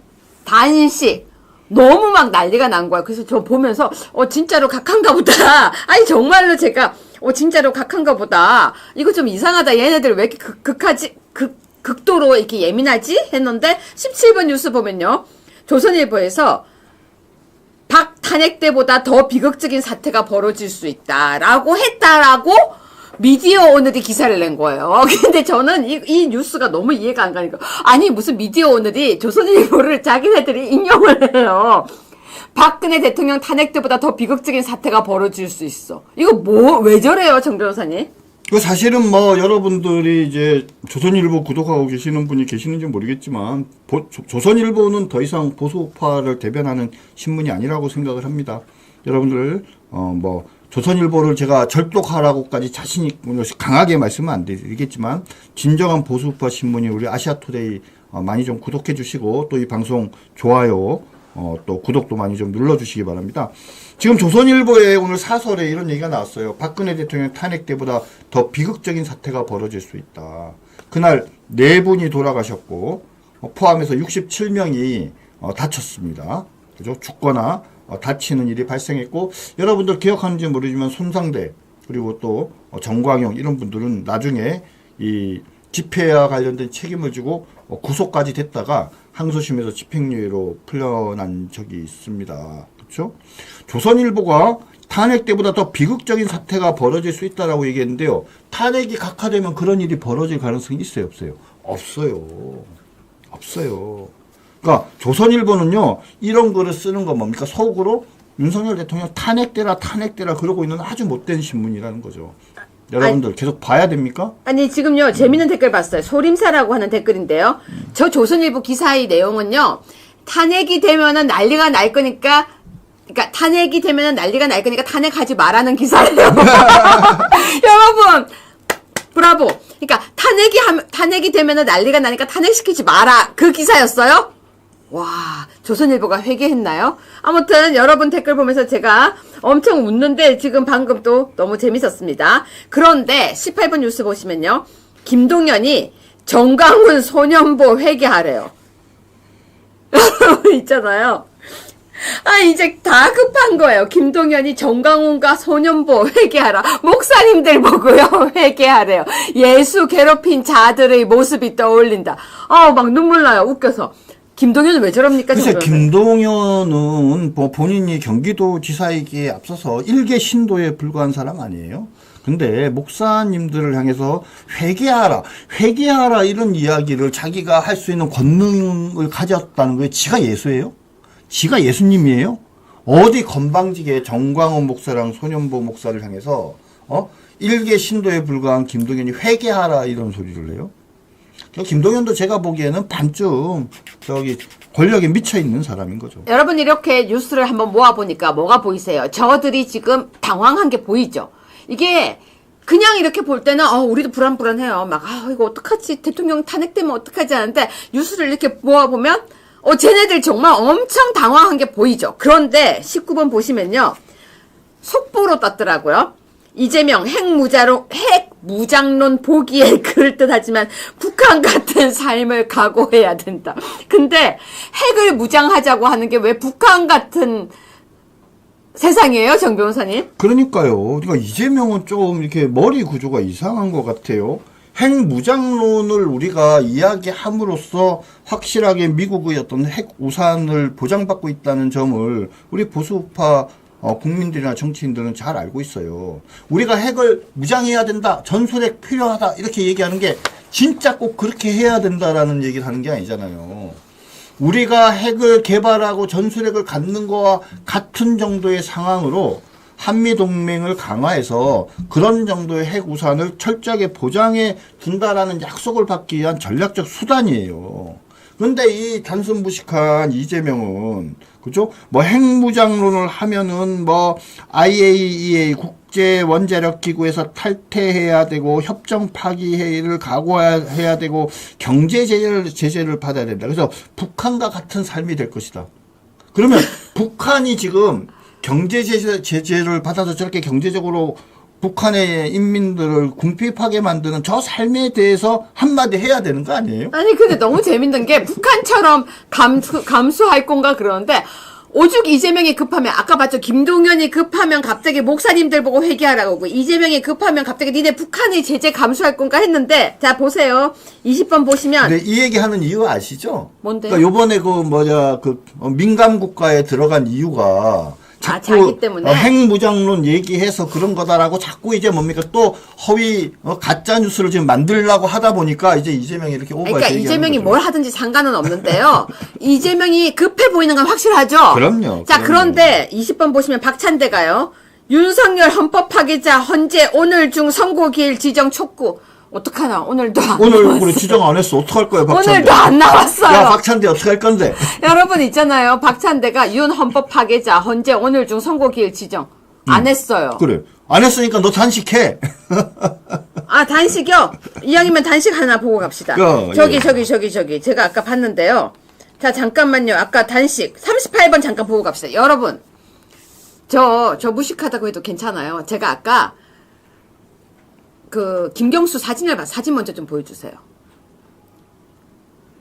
단식, 너무 막 난리가 난 거야. 그래서 저 보면서, 진짜로 각한가 보다. 아니, 정말로 제가, 진짜로 각한가 보다. 이거 좀 이상하다. 얘네들 왜 이렇게 극도로 이렇게 예민하지? 했는데, 17번 뉴스 보면요. 조선일보에서, 박 탄핵 때보다 더 비극적인 사태가 벌어질 수 있다라고 했다라고 미디어 오늘이 기사를 낸 거예요. 근데 저는 이 뉴스가 너무 이해가 안 가니까. 아니, 무슨 미디어 오늘이 조선일보를 자기네들이 인용을 해요. 박근혜 대통령 탄핵 때보다 더 비극적인 사태가 벌어질 수 있어. 이거 왜 저래요, 정 변호사님? 그 사실은 뭐 여러분들이 이제 조선일보 구독하고 계시는 분이 계시는지 모르겠지만 조선일보는 더 이상 보수파를 대변하는 신문이 아니라고 생각을 합니다. 여러분들 뭐 조선일보를 제가 절독하라고까지 자신 있고 강하게 말씀은 안 드리겠지만 진정한 보수파 신문이 우리 아시아투데이 많이 좀 구독해 주시고 또 이 방송 좋아요 또 구독도 많이 좀 눌러주시기 바랍니다. 지금 조선일보에 오늘 사설에 이런 얘기가 나왔어요. 박근혜 대통령 탄핵 때보다 더 비극적인 사태가 벌어질 수 있다. 그날 4분이 돌아가셨고 포함해서 67명이 다쳤습니다. 그죠? 죽거나 다치는 일이 발생했고 여러분들 기억하는지 모르지만 손상대 그리고 또 정광용 이런 분들은 나중에 이 집회와 관련된 책임을 지고 구속까지 됐다가 항소심에서 집행유예로 풀려난 적이 있습니다. 그렇죠? 조선일보가 탄핵 때보다 더 비극적인 사태가 벌어질 수 있다라고 얘기했는데요. 탄핵이 각하되면 그런 일이 벌어질 가능성이 있어요, 없어요? 없어요. 그러니까 조선일보는요. 이런 글을 쓰는 건 뭡니까? 속으로 윤석열 대통령 탄핵되라 그러고 있는 아주 못된 신문이라는 거죠. 여러분들 계속 봐야 됩니까? 아니 지금요 재밌는 댓글 봤어요. 소림사라고 하는 댓글인데요. 저 조선일보 기사의 내용은요. 탄핵이 되면은 난리가 날 거니까 그러니까 탄핵이 되면은 난리가 날 거니까 탄핵하지 말라는 기사예요. 여러분 브라보. 그러니까 탄핵이 되면은 난리가 나니까 탄핵시키지 마라. 그 기사였어요? 와, 조선일보가 회개했나요? 아무튼 여러분 댓글 보면서 제가 엄청 웃는데 지금 방금 또 너무 재밌었습니다. 그런데 18번 뉴스 보시면요. 김동연이 정광훈 소년보 회개하래요. 있잖아요. 이제 다 급한 거예요. 김동연이 정광훈과 소년보 회개하라. 목사님들 보고요. 회개하래요. 예수 괴롭힌 자들의 모습이 떠올린다. 막 눈물 나요. 웃겨서. 김동연은 왜 저럽니까? 글쎄, 김동연은 뭐 본인이 경기도지사이기에 앞서서 일개 신도에 불과한 사람 아니에요? 근데 목사님들을 향해서 회개하라 이런 이야기를 자기가 할 수 있는 권능을 가졌다는 거예요. 지가 예수예요? 지가 예수님이에요? 어디 건방지게 정광훈 목사랑 소년보 목사를 향해서 일개 신도에 불과한 김동연이 회개하라 이런 소리를 해요? 김동연도 제가 보기에는 반쯤 권력에 미쳐 있는 사람인 거죠. 여러분 이렇게 뉴스를 한번 모아보니까 뭐가 보이세요? 저들이 지금 당황한 게 보이죠? 이게 그냥 이렇게 볼 때는 우리도 불안해요. 막 이거 어떡하지? 대통령 탄핵되면 어떡하지? 하는데 뉴스를 이렇게 모아보면 쟤네들 정말 엄청 당황한 게 보이죠? 그런데 19번 보시면요. 속보로 떴더라고요. 이재명 핵무장론 보기에 그럴듯하지만 북한 같은 삶을 각오해야 된다. 근데 핵을 무장하자고 하는 게 왜 북한 같은 세상이에요, 정 변호사님? 그러니까요. 그러니까 이재명은 좀 이렇게 머리 구조가 이상한 것 같아요. 핵무장론을 우리가 이야기함으로써 확실하게 미국의 어떤 핵 우산을 보장받고 있다는 점을 우리 보수파 국민들이나 정치인들은 잘 알고 있어요. 우리가 핵을 무장해야 된다. 전술핵 필요하다. 이렇게 얘기하는 게 진짜 꼭 그렇게 해야 된다라는 얘기를 하는 게 아니잖아요. 우리가 핵을 개발하고 전술핵을 갖는 거와 같은 정도의 상황으로 한미동맹을 강화해서 그런 정도의 핵 우산을 철저하게 보장해 둔다라는 약속을 받기 위한 전략적 수단이에요. 근데 이 단순 무식한 이재명은 그죠? 뭐 핵무장론을 하면은 뭐 IAEA 국제 원자력 기구에서 탈퇴해야 되고 협정 파기 회의를 각오해야 되고 경제 제재를 받아야 된다. 그래서 북한과 같은 삶이 될 것이다. 그러면 북한이 지금 경제 제재를 받아서 저렇게 경제적으로 북한의 인민들을 궁핍하게 만드는 저 삶에 대해서 한마디 해야 되는 거 아니에요? 아니 근데 너무 재밌는 게 북한처럼 감수할 건가 그러는데 오죽 이재명이 급하면 아까 봤죠? 김동연이 급하면 갑자기 목사님들 보고 회개하라고 하고 이재명이 급하면 갑자기 니네 북한이 제재 감수할 건가 했는데 자 보세요. 20번 보시면 근데 이 얘기하는 이유 아시죠? 뭔데요? 그러니까 요번에 민감 국가에 들어간 이유가 자기 때문에? 핵무장론 얘기해서 그런 거다라고 자꾸 이제 뭡니까 또 허위 가짜 뉴스를 지금 만들려고 하다 보니까 이제 이재명이 이렇게 오버해서 그러니까 얘기하는 이재명이 거죠. 뭘 하든지 상관은 없는데요. 이재명이 급해 보이는 건 확실하죠. 그럼요. 자 그런데 20번 보시면 박찬대가요. 윤석열 헌법 파기자 헌재 오늘 중 선고 기일 지정 촉구. 어떡하나 오늘도 안 오늘 나왔어요. 우리 지정 안 했어. 어떡할 거야, 박찬대? 오늘도 안 나왔어요. 야, 박찬대 어떡할 건데? 여러분 있잖아요. 박찬대가 윤 헌법 파기자 헌재 오늘 중 선고 기일 지정 안 했어요. 그래. 안 했으니까 너 단식해. 아 단식이요? 이왕이면 단식 하나 보고 갑시다. 저기 제가 아까 봤는데요. 자 잠깐만요. 아까 단식 38번 잠깐 보고 갑시다. 여러분 저 무식하다고 해도 괜찮아요. 제가 아까 그 김경수 사진을 사진 먼저 좀 보여주세요.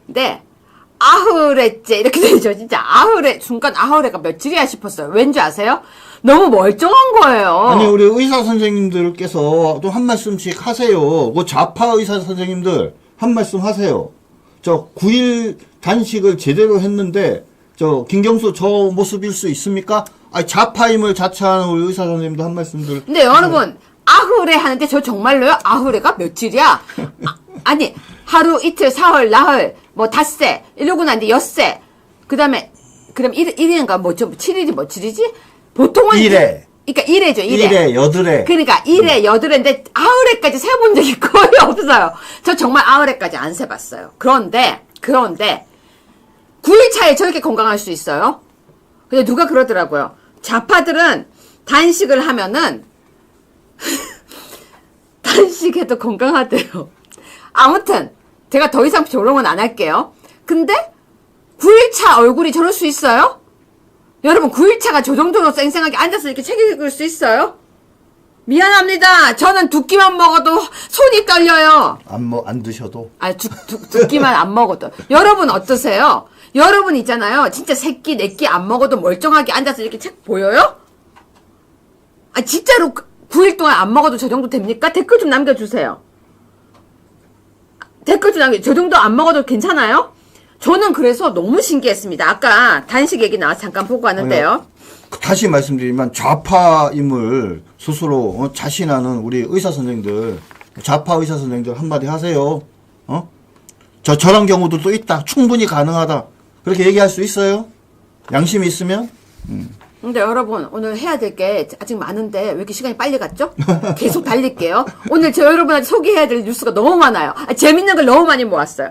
네. 아흐레째 이렇게 되죠. 진짜 아흐레 순간 아흐레가 며칠이야 싶었어요. 왠지 아세요? 너무 멀쩡한 거예요. 아니 우리 의사 선생님들께서 또 한 말씀씩 하세요. 그 좌파 의사 선생님들 한 말씀 하세요. 저 9일 단식을 제대로 했는데 저 김경수 저 모습일 수 있습니까? 아니 좌파임을 자처하는 우리 의사 선생님도 한 말씀들. 근데 여러분 아흐레 하는데 저 정말로요? 아흐레가 며칠이야? 아니 하루 이틀 사흘 나흘 뭐 닷새 이러고 난데 엿새 그다음에 그럼 1일인가 뭐죠? 7일이 며칠이지? 보통은 1회. 그러니까 1회죠. 1회, 여드레. 그러니까 1회, 여드레인데 아흐레까지 세본 적이 거의 없어요. 저 정말 아흐레까지 안 세봤어요. 그런데 9일 차에 저렇게 건강할 수 있어요? 근데 누가 그러더라고요. 좌파들은 단식을 하면은 단식해도 건강하대요. 아무튼 제가 더 이상 조롱은 안 할게요. 근데 9일차 얼굴이 저럴 수 있어요? 여러분 9일차가 저 정도로 쌩쌩하게 앉아서 이렇게 책 읽을 수 있어요? 미안합니다. 저는 두 끼만 먹어도 손이 떨려요. 안 드셔도. 아, 두 끼만 안 먹어도. 여러분 어떠세요? 여러분 있잖아요. 진짜 세 끼, 네 끼 안 먹어도 멀쩡하게 앉아서 이렇게 책 보여요? 아, 진짜로 9일 동안 안 먹어도 저 정도 됩니까? 댓글 좀 남겨주세요. 댓글 좀 저 정도 안 먹어도 괜찮아요? 저는 그래서 너무 신기했습니다. 아까 단식 얘기 나와서 잠깐 보고 왔는데요. 다시 말씀드리면 좌파임을 스스로 자신하는 우리 의사 선생님들, 좌파 의사 선생님들 한마디 하세요. 저런 경우도 있다. 충분히 가능하다. 그렇게 얘기할 수 있어요? 양심이 있으면? 근데 여러분 오늘 해야 될 게 아직 많은데 왜 이렇게 시간이 빨리 갔죠? 계속 달릴게요. 오늘 저 여러분한테 소개해야 될 뉴스가 너무 많아요. 재밌는 걸 너무 많이 모았어요.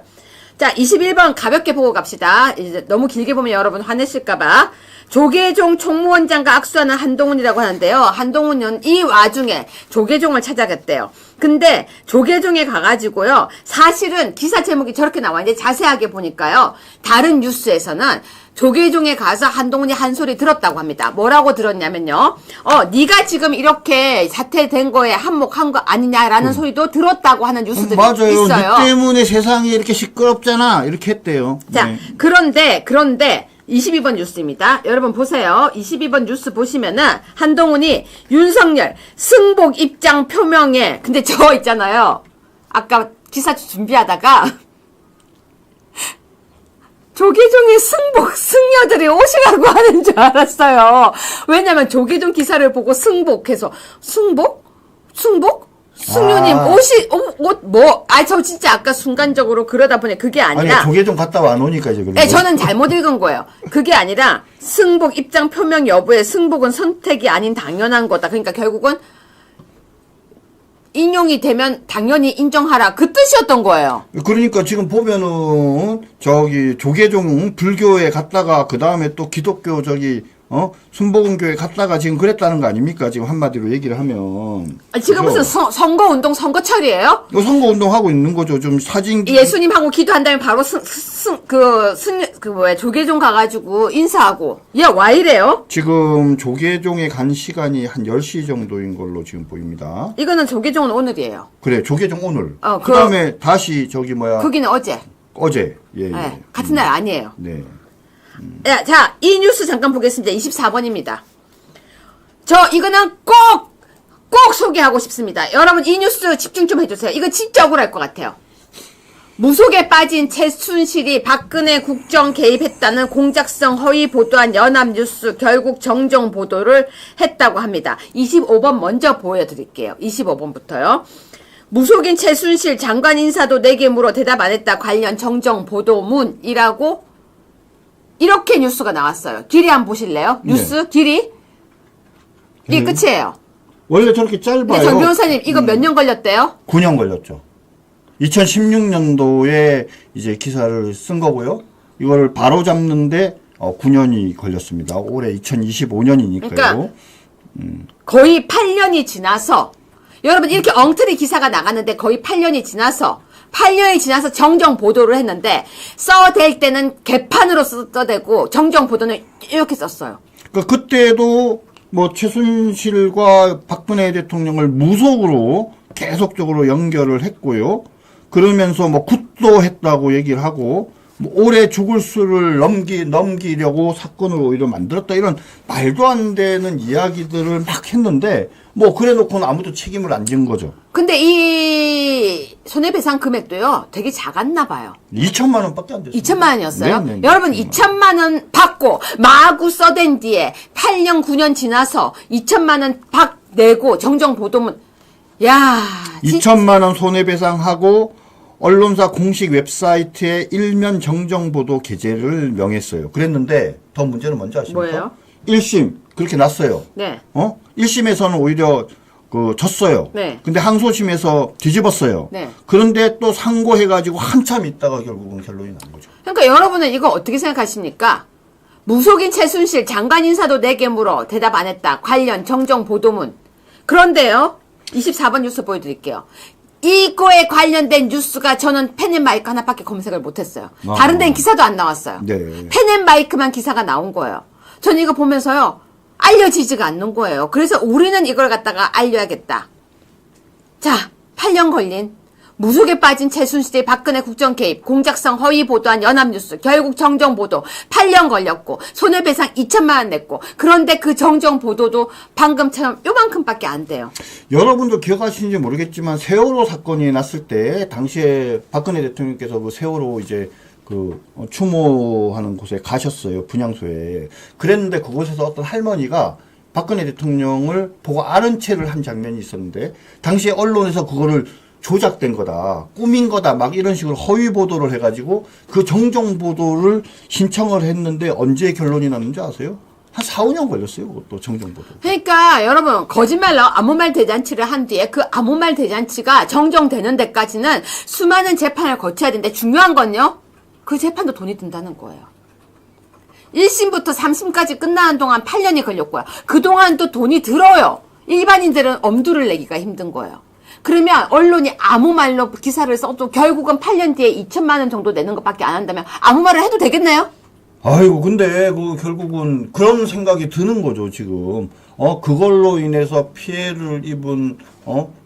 자 21번 가볍게 보고 갑시다. 이제 너무 길게 보면 여러분 화내실까봐. 조계종 총무원장과 악수하는 한동훈이라고 하는데요. 한동훈은 이 와중에 조계종을 찾아갔대요. 근데 조계종에 가가지고요. 사실은 기사 제목이 저렇게 나와 있는데 자세하게 보니까요. 다른 뉴스에서는 조계종에 가서 한동훈이 한 소리 들었다고 합니다. 뭐라고 들었냐면요. 네가 지금 이렇게 사퇴된 거에 한몫한 거 아니냐라는 소리도 들었다고 하는 뉴스들이 맞아요. 있어요. 네 때문에 세상이 이렇게 시끄럽잖아. 이렇게 했대요. 자, 네. 그런데 22번 뉴스입니다. 여러분 보세요. 22번 뉴스 보시면은 한동훈이 윤석열 승복 입장 표명에 근데 저 있잖아요. 아까 기사 준비하다가 조계종의 승려들이 오시라고 하는 줄 알았어요. 왜냐면 조계종 기사를 보고 승복해서 승복? 승려님 저 진짜 아까 순간적으로 그러다 보니 그게 아니라 아니 조계종 갔다 와 놓으니까 이제 네, 저는 잘못 읽은 거예요. 그게 아니라 승복 입장 표명 여부에 승복은 선택이 아닌 당연한 거다. 그러니까 결국은 인용이 되면 당연히 인정하라. 그 뜻이었던 거예요. 그러니까 지금 보면은 저기 조계종 불교에 갔다가 그 다음에 또 기독교 순복음교에 갔다가 지금 그랬다는 거 아닙니까? 지금 한마디로 얘기를 하면. 지금 그죠? 무슨 선거운동 선거철이에요? 이거 선거운동 하고 있는 거죠. 좀 사진. 예수님하고 기도한 다음에 바로 조계종 가가지고 인사하고. 야, 와 이래요? 지금 조계종에 간 시간이 한 10시 정도인 걸로 지금 보입니다. 이거는 조계종은 오늘이에요. 그래, 조계종 오늘. 그 그 다음에 다시 거기는 어제. 어제. 예. 네, 같은 날 아니에요. 네. 야, 자, 이 뉴스 잠깐 보겠습니다. 24번입니다. 이거는 꼭 소개하고 싶습니다. 여러분, 이 뉴스 집중 좀 해주세요. 이거 진짜 억울할 것 같아요. 무속에 빠진 최순실이 박근혜 국정 개입했다는 공작성 허위 보도한 연합뉴스 결국 정정 보도를 했다고 합니다. 25번 먼저 보여드릴게요. 25번부터요. 무속인 최순실 장관 인사도 4개 물어 대답 안 했다. 관련 정정 보도문이라고 이렇게 뉴스가 나왔어요. 길이 한번 보실래요? 뉴스 네. 길이? 이게 끝이에요. 원래 저렇게 짧아요. 근데 정 변호사님 이거 몇 년 걸렸대요? 9년 걸렸죠. 2016년도에 이제 기사를 쓴 거고요. 이걸 바로 잡는데 9년이 걸렸습니다. 올해 2025년이니까요. 그러니까 거의 8년이 지나서 여러분 이렇게 엉터리 기사가 나갔는데 거의 8년이 지나서 정정 보도를 했는데 써댈 때는 개판으로 써대고 정정 보도는 이렇게 썼어요. 그러니까 그때도 뭐 최순실과 박근혜 대통령을 무속으로 계속적으로 연결을 했고요. 그러면서 뭐 굿도 했다고 얘기를 하고 뭐 올해 죽을 수를 넘기려고 사건을 오히려 만들었다 이런 말도 안 되는 이야기들을 막 했는데 뭐 그래 놓고는 아무도 책임을 안 진 거죠. 근데 이 손해배상 금액도요 되게 작았나 봐요. 2천만 원밖에 안 됐어요. 2천만 원이었어요? 네, 여러분 2천만 원 받고 마구 써댄 뒤에 8년 9년 지나서 2천만 원 내고 정정 보도문 야 2천만 원 손해배상하고 언론사 공식 웹사이트에 일면 정정 보도 게재를 명했어요. 그랬는데 더 문제는 뭔지 아십니까? 뭐예요? 1심 그렇게 났어요. 네. 1심에서는 오히려 졌어요. 네. 근데 항소심에서 뒤집었어요. 네. 그런데 또 상고해가지고 한참 있다가 결국은 결론이 난 거죠. 그러니까 여러분은 이거 어떻게 생각하십니까? 무속인 최순실 장관 인사도 4개 물어 대답 안 했다. 관련 정정 보도문. 그런데요. 24번 뉴스 보여드릴게요. 이거에 관련된 뉴스가 저는 펜앤마이크 하나밖에 검색을 못했어요. 다른 데는 기사도 안 나왔어요. 네. 펜앤마이크만 기사가 나온 거예요. 저는 이거 보면서요. 알려지지가 않는 거예요. 그래서 우리는 이걸 갖다가 알려야겠다. 자, 8년 걸린 무속에 빠진 최순실의 박근혜 국정 개입, 공작성 허위 보도한 연합뉴스, 결국 정정 보도 8년 걸렸고 손해배상 2천만 원 냈고 그런데 그 정정 보도도 방금처럼 요만큼밖에 안 돼요. 여러분도 기억하시는지 모르겠지만 세월호 사건이 났을 때 당시에 박근혜 대통령께서 그 세월호 이제 추모하는 곳에 가셨어요. 분향소에. 그랬는데 그곳에서 어떤 할머니가 박근혜 대통령을 보고 아는 체를 한 장면이 있었는데 당시에 언론에서 그거를 조작된 거다, 꾸민 거다, 막 이런 식으로 허위 보도를 해가지고 그 정정 보도를 신청을 했는데 언제 결론이 났는지 아세요? 한 4, 5년 걸렸어요. 그것도 정정 보도. 그러니까 여러분 거짓말로 아무 말 대잔치를 한 뒤에 그 아무 말 대잔치가 정정되는 데까지는 수많은 재판을 거쳐야 되는데 중요한 건요. 그 재판도 돈이 든다는 거예요. 1심부터 3심까지 끝나는 동안 8년이 걸렸고요. 그동안도 돈이 들어요. 일반인들은 엄두를 내기가 힘든 거예요. 그러면 언론이 아무 말로 기사를 써도 결국은 8년 뒤에 2천만 원 정도 내는 것밖에 안 한다면 아무 말을 해도 되겠네요? 아이고, 근데 결국은 그런 생각이 드는 거죠, 지금. 그걸로 인해서 피해를 입은,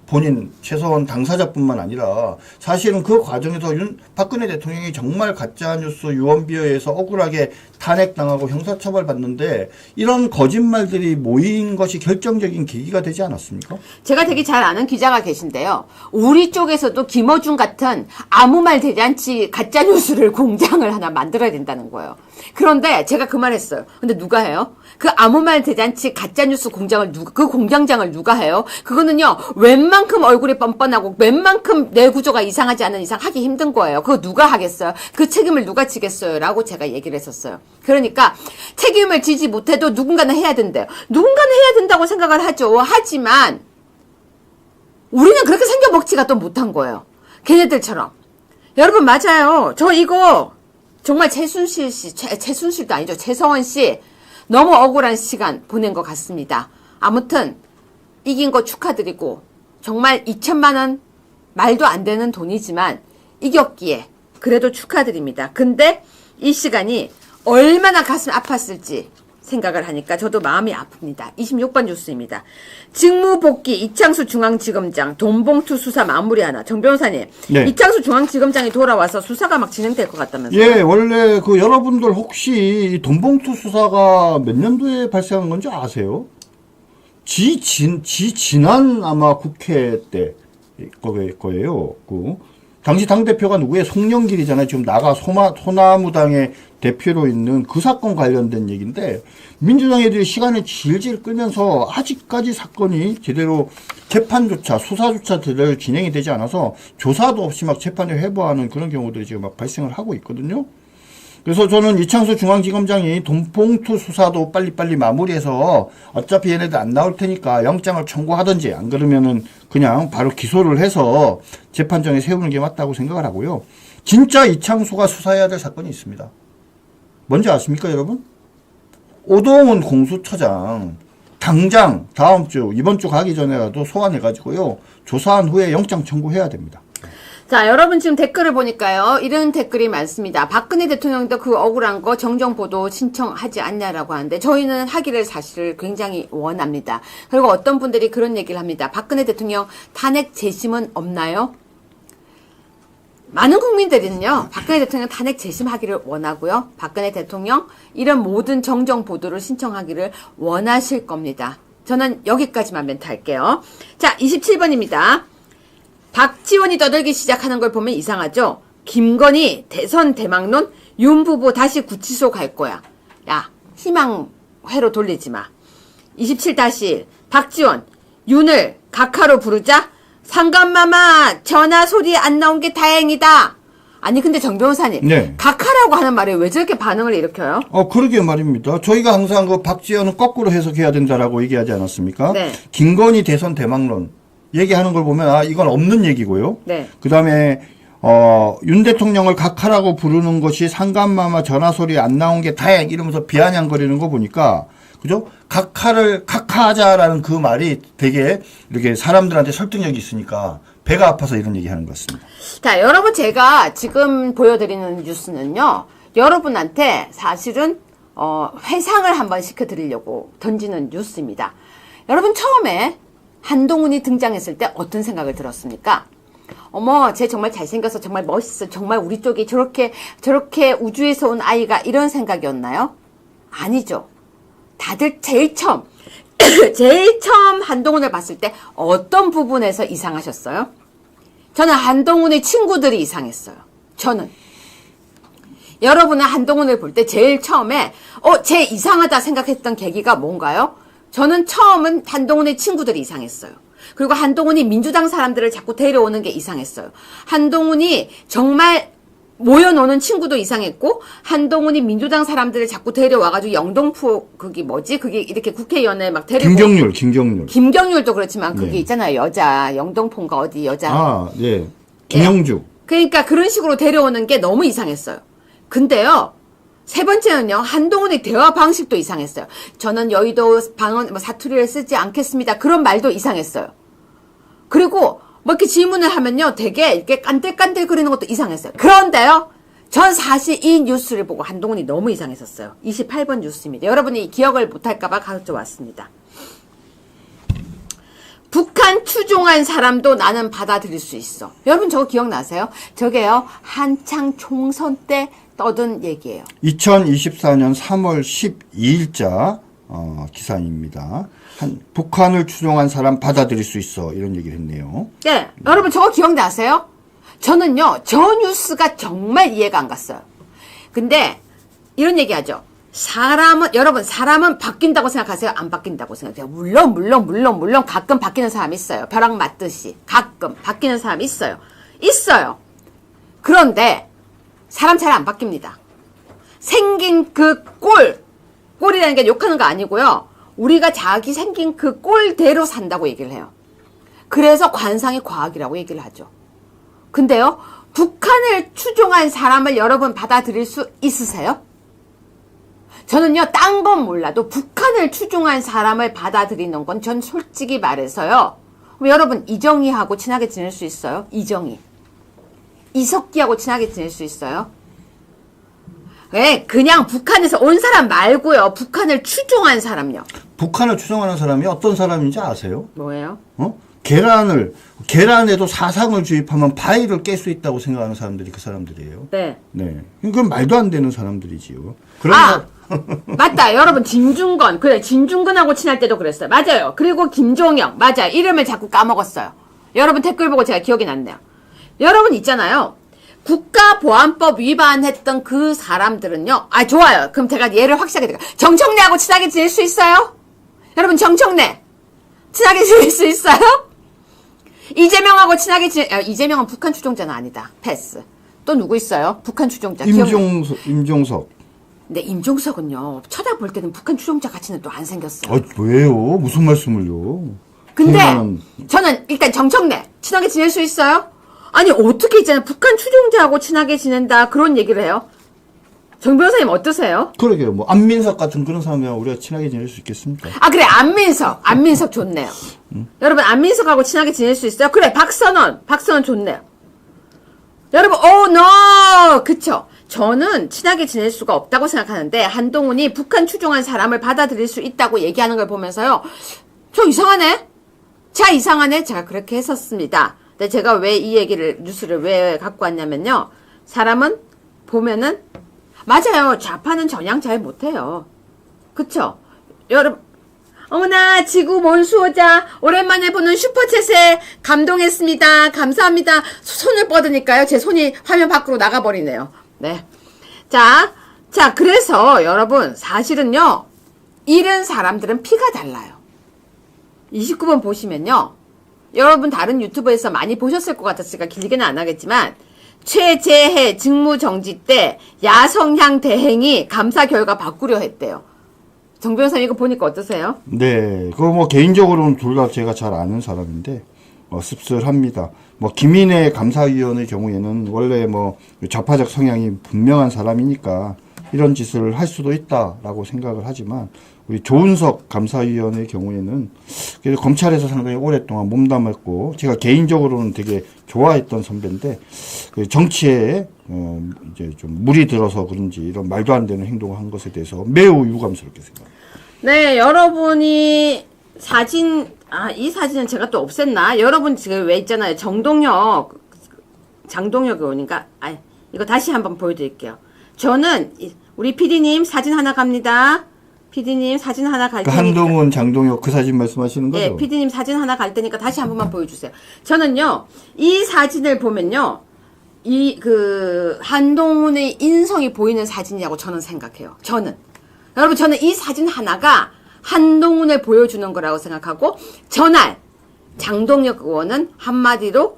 본인, 최소한 당사자뿐만 아니라 사실은 그 과정에서 박근혜 대통령이 정말 가짜뉴스 유언비어에서 억울하게 탄핵당하고 형사처벌 받는데 이런 거짓말들이 모인 것이 결정적인 계기가 되지 않았습니까? 제가 되게 잘 아는 기자가 계신데요. 우리 쪽에서도 김어준 같은 아무 말 대잔치 가짜뉴스를 공장을 하나 만들어야 된다는 거예요. 그런데 제가 그 말 했어요. 근데 누가 해요? 그 아무 말 대잔치 가짜뉴스 공장을 그 공장장을 누가 해요? 그거는요, 웬만큼 얼굴이 뻔뻔하고 웬만큼 뇌 구조가 이상하지 않은 이상 하기 힘든 거예요. 그거 누가 하겠어요? 그 책임을 누가 지겠어요? 라고 제가 얘기를 했었어요. 그러니까 책임을 지지 못해도 누군가는 해야 된대요. 누군가는 해야 된다고 생각을 하죠. 하지만 우리는 그렇게 생겨먹지가 또 못한 거예요. 걔네들처럼. 여러분, 맞아요. 저 이거 정말 최순실 씨, 최순실도 아니죠. 최서원 씨 너무 억울한 시간 보낸 것 같습니다. 아무튼 이긴 거 축하드리고 정말 2천만 원 말도 안 되는 돈이지만 이겼기에 그래도 축하드립니다. 근데 이 시간이 얼마나 가슴 아팠을지 생각을 하니까 저도 마음이 아픕니다. 26번 뉴스입니다. 직무 복귀 이창수 중앙지검장 돈봉투 수사 마무리하나. 정 변호사님, 네. 이창수 중앙지검장이 돌아와서 수사가 막 진행될 것 같다면서요? 예, 원래 그 여러분들 혹시 이 돈봉투 수사가 몇 년도에 발생한 건지 아세요? 지난 아마 국회 때 거예요. 당시 당대표가 누구예요? 송영길이잖아요. 지금 소나무당의 대표로 있는 그 사건 관련된 얘기인데, 민주당 애들이 시간을 질질 끌면서 아직까지 사건이 제대로 수사조차 제대로 진행이 되지 않아서 조사도 없이 막 재판을 회부하는 그런 경우들이 지금 막 발생을 하고 있거든요. 그래서 저는 이창수 중앙지검장이 돈봉투 수사도 빨리빨리 마무리해서 어차피 얘네들 안 나올 테니까 영장을 청구하든지 안 그러면은 그냥 바로 기소를 해서 재판정에 세우는 게 맞다고 생각을 하고요. 진짜 이창수가 수사해야 될 사건이 있습니다. 뭔지 아십니까, 여러분? 오동훈 공수처장 당장 다음 주, 이번 주 가기 전에라도 소환해가지고요. 조사한 후에 영장 청구해야 됩니다. 자, 여러분 지금 댓글을 보니까요. 이런 댓글이 많습니다. 박근혜 대통령도 그 억울한 거 정정보도 신청하지 않냐라고 하는데 저희는 하기를 사실 굉장히 원합니다. 그리고 어떤 분들이 그런 얘기를 합니다. 박근혜 대통령 탄핵 재심은 없나요? 많은 국민들은요. 박근혜 대통령 탄핵 재심하기를 원하고요. 박근혜 대통령 이런 모든 정정보도를 신청하기를 원하실 겁니다. 저는 여기까지만 멘트할게요. 자, 27번입니다. 박지원이 떠들기 시작하는 걸 보면 이상하죠? 김건희 대선 대망론 윤 후보 다시 구치소 갈 거야. 야, 희망회로 돌리지 마. 27-1 박지원 윤을 각하로 부르자? 상감마마 전화 소리 안 나온 게 다행이다. 아니 근데 정 변호사님, 네. 각하라고 하는 말에 왜 저렇게 반응을 일으켜요? 그러게 말입니다. 저희가 항상 그 박지원은 거꾸로 해석해야 된다라고 얘기하지 않았습니까? 네. 김건희 대선 대망론 얘기하는 걸 보면 이건 없는 얘기고요. 네. 그다음에 윤 대통령을 각하라고 부르는 것이 상감마마 전화 소리 안 나온 게 다행 이러면서 비아냥거리는 거 보니까 그죠? 각하하자라는 그 말이 되게 이렇게 사람들한테 설득력이 있으니까 배가 아파서 이런 얘기 하는 것 같습니다. 자, 여러분 제가 지금 보여드리는 뉴스는요. 여러분한테 사실은 회상을 한번 시켜드리려고 던지는 뉴스입니다. 여러분 처음에 한동훈이 등장했을 때 어떤 생각을 들었습니까? 어머, 쟤 정말 잘생겨서 정말 멋있어. 정말 우리 쪽이 저렇게 우주에서 온 아이가 이런 생각이었나요? 아니죠. 다들 제일 처음 한동훈을 봤을 때 어떤 부분에서 이상하셨어요? 저는 한동훈의 친구들이 이상했어요. 저는. 여러분은 한동훈을 볼 때 제일 처음에 쟤 이상하다 생각했던 계기가 뭔가요? 저는 처음은 한동훈의 친구들이 이상했어요. 그리고 한동훈이 민주당 사람들을 자꾸 데려오는 게 이상했어요. 한동훈이 정말 모여노는 친구도 이상했고, 한동훈이 민주당 사람들을 자꾸 데려와가지고 영동포, 그게 이렇게 국회의원에 막 데리고. 김경률. 김경률도 그렇지만 그게 네. 있잖아요. 여자. 영동포인가 어디 여자. 네. 김영주. 그러니까 그런 식으로 데려오는 게 너무 이상했어요. 근데요. 세 번째는요, 한동훈의 대화 방식도 이상했어요. 저는 여의도 방언, 사투리를 쓰지 않겠습니다. 그런 말도 이상했어요. 그리고, 이렇게 질문을 하면요, 되게 이렇게 깐들깐들 거리는 것도 이상했어요. 그런데요, 전 사실 이 뉴스를 보고 한동훈이 너무 이상했었어요. 28번 뉴스입니다. 여러분이 기억을 못할까봐 가져왔습니다. 북한 추종한 사람도 나는 받아들일 수 있어. 여러분 저거 기억나세요? 저게요, 한창 총선 때 떠든 얘기예요. 2024년 3월 12일자 기사입니다. 북한을 추종한 사람 받아들일 수 있어 이런 얘기를 했네요. 네, 여러분 저거 기억나세요? 저는요, 저 뉴스가 정말 이해가 안 갔어요. 근데 이런 얘기하죠. 여러분 사람은 바뀐다고 생각하세요? 안 바뀐다고 생각해요? 물론 가끔 바뀌는 사람이 있어요. 벼락 맞듯이 가끔 바뀌는 사람이 있어요. 그런데 사람 잘 안 바뀝니다. 생긴 그 꼴이라는 게 욕하는 거 아니고요. 우리가 자기 생긴 그 꼴대로 산다고 얘기를 해요. 그래서 관상이 과학이라고 얘기를 하죠. 근데요, 북한을 추종한 사람을 여러분 받아들일 수 있으세요? 저는요, 딴 건 몰라도 북한을 추종한 사람을 받아들이는 건 전 솔직히 말해서요. 그럼 여러분, 이정희하고 친하게 지낼 수 있어요? 이정희. 이석기하고 친하게 지낼 수 있어요? 네, 그냥 북한에서 온 사람 말고요. 북한을 추종한 사람요. 북한을 추종하는 사람이 어떤 사람인지 아세요? 뭐예요? 계란에도 사상을 주입하면 바위를 깰 수 있다고 생각하는 사람들이 그 사람들이에요. 네. 네. 그건 말도 안 되는 사람들이지요. 그러니까 맞다. 여러분, 진중건. 그래, 진중건하고 친할 때도 그랬어요. 맞아요. 그리고 김종영. 맞아요. 이름을 자꾸 까먹었어요. 여러분 댓글 보고 제가 기억이 났네요. 여러분 있잖아요. 국가보안법 위반했던 그 사람들은요. 아, 좋아요. 그럼 제가 얘를 확실하게 드릴게요. 정청래하고 친하게 지낼 수 있어요? 여러분, 정청래. 친하게 지낼 수 있어요? 이재명하고 친하게 이재명은 북한 추종자는 아니다. 패스. 또 누구 있어요? 북한 추종자. 임종석. 근데 임종석은요, 쳐다볼 때는 북한 추종자 가치는 또 안 생겼어요. 왜요? 무슨 말씀을요? 근데 저는 일단 정청래 친하게 지낼 수 있어요? 아니 어떻게 있잖아요. 북한 추종자하고 친하게 지낸다 그런 얘기를 해요. 정 변호사님 어떠세요? 그러게요. 뭐 안민석 같은 그런 사람이랑 우리가 친하게 지낼 수 있겠습니까? 아 그래 안민석 좋네요. 여러분 안민석하고 친하게 지낼 수 있어요? 그래 박선원 좋네요. 여러분 no 그쵸? 저는 친하게 지낼 수가 없다고 생각하는데 한동훈이 북한 추종한 사람을 받아들일 수 있다고 얘기하는 걸 보면서요. 저 이상하네? 제가 그렇게 했었습니다. 근데 제가 왜 이 얘기를 뉴스를 왜 갖고 왔냐면요. 사람은 보면은 맞아요. 좌파는 전향 잘 못해요. 그쵸? 여러분 어머나 지구 몬수호자 오랜만에 보는 슈퍼챗에 감동했습니다. 감사합니다. 손을 뻗으니까요. 제 손이 화면 밖으로 나가버리네요. 네. 자, 그래서 여러분, 사실은요, 이런 사람들은 피가 달라요. 29번 보시면요, 여러분 다른 유튜브에서 많이 보셨을 것 같았으니까 길게는 안 하겠지만, 최재해 직무정지 때 야성향 대행이 감사 결과 바꾸려 했대요. 정 변호사님 이거 보니까 어떠세요? 네. 그거 뭐 개인적으로는 둘 다 제가 잘 아는 사람인데, 씁쓸합니다. 뭐 김인혜 감사위원의 경우에는 원래 뭐 좌파적 성향이 분명한 사람이니까 이런 짓을 할 수도 있다라고 생각을 하지만 우리 조은석 감사위원의 경우에는 그래도 검찰에서 상당히 오랫동안 몸담았고 제가 개인적으로는 되게 좋아했던 선배인데 정치에 이제 좀 물이 들어서 그런지 이런 말도 안 되는 행동을 한 것에 대해서 매우 유감스럽게 생각합니다. 네, 여러분이 이 사진은 제가 또 없앴나? 여러분 지금 왜 있잖아요. 장동혁이 오니까, 이거 다시 한번 보여드릴게요. 저는, 우리 PD님 사진 하나 갑니다. PD님 사진 하나 갈 테니까. 한동훈, 장동혁 그 사진 말씀하시는 거죠? 네, PD님 사진 하나 갈 테니까 다시 한 번만 보여주세요. 저는요, 이 사진을 보면요, 한동훈의 인성이 보이는 사진이라고 저는 생각해요. 여러분, 저는 이 사진 하나가 한동훈을 보여주는 거라고 생각하고, 전날, 장동혁 의원은 한마디로,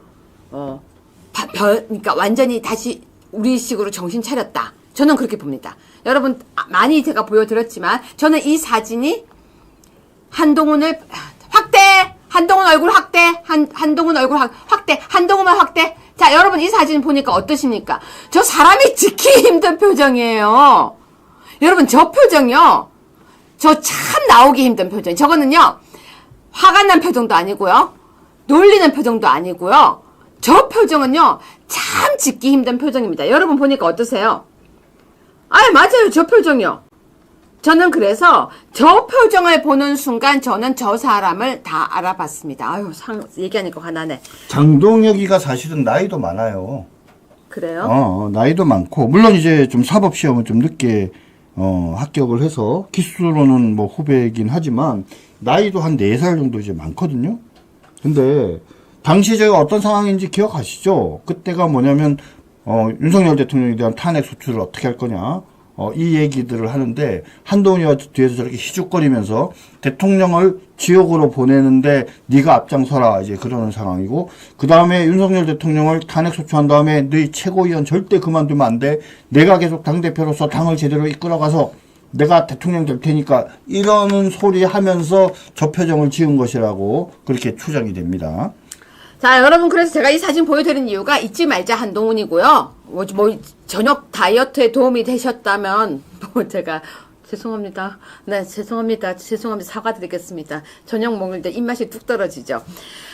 그러니까 완전히 다시 우리식으로 정신 차렸다. 저는 그렇게 봅니다. 여러분, 많이 제가 보여드렸지만, 저는 이 사진이 한동훈을, 한동훈 얼굴 확대! 한동훈 얼굴 확대! 한동훈만 확대! 자, 여러분 이 사진 보니까 어떠십니까? 저 사람이 지키기 힘든 표정이에요. 여러분, 저 표정이요. 저 참 나오기 힘든 표정. 저거는요, 화가 난 표정도 아니고요. 놀리는 표정도 아니고요. 저 표정은요, 참 짓기 힘든 표정입니다. 여러분 보니까 어떠세요? 맞아요. 저 표정이요. 저는 그래서 저 표정을 보는 순간 저는 저 사람을 다 알아봤습니다. 얘기하니까 화나네. 장동혁이가 사실은 나이도 많아요. 그래요? 나이도 많고, 물론 이제 좀 사법시험은 좀 늦게 합격을 해서 기수로는 뭐 후배이긴 하지만 나이도 한 4살 정도 이제 많거든요. 근데 당시 제가 어떤 상황인지 기억하시죠? 그때가 뭐냐면 윤석열 대통령에 대한 탄핵 소추를 어떻게 할 거냐 이 얘기들을 하는데 한동훈이가 뒤에서 저렇게 희죽거리면서 대통령을 지옥으로 보내는데 네가 앞장서라 이제 그러는 상황이고 그 다음에 윤석열 대통령을 탄핵 소추한 다음에 너희 최고위원 절대 그만두면 안 돼. 내가 계속 당대표로서 당을 제대로 이끌어가서 내가 대통령 될 테니까 이러는 소리 하면서 저 표정을 지은 것이라고 그렇게 추정이 됩니다. 자, 여러분, 그래서 제가 이 사진 보여드린 이유가 잊지 말자 한동훈이고요. 저녁 다이어트에 도움이 되셨다면, 제가, 죄송합니다. 네, 죄송합니다. 사과드리겠습니다. 저녁 먹을 때 입맛이 뚝 떨어지죠.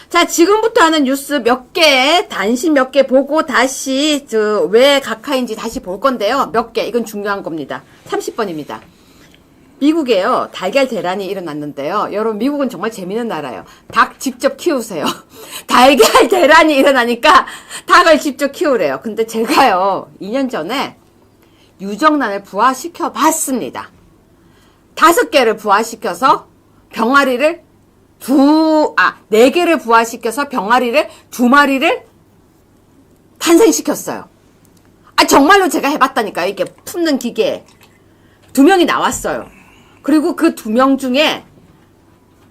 자, 지금부터 하는 뉴스 몇 개, 단신 몇 개 보고 다시, 왜 각하인지 다시 볼 건데요. 몇 개, 이건 중요한 겁니다. 30번입니다. 미국에요, 달걀 대란이 일어났는데요. 여러분, 미국은 정말 재밌는 나라예요. 닭 직접 키우세요. 달걀 대란이 일어나니까 닭을 직접 키우래요. 근데 제가요, 2년 전에 유정란을 부화시켜 봤습니다. 5개를 부화시켜서 병아리를 4개를 부화시켜서 병아리를 2마리를 탄생시켰어요. 정말로 제가 해봤다니까요. 이렇게 품는 기계에 2명이 나왔어요. 그리고 그 2명 중에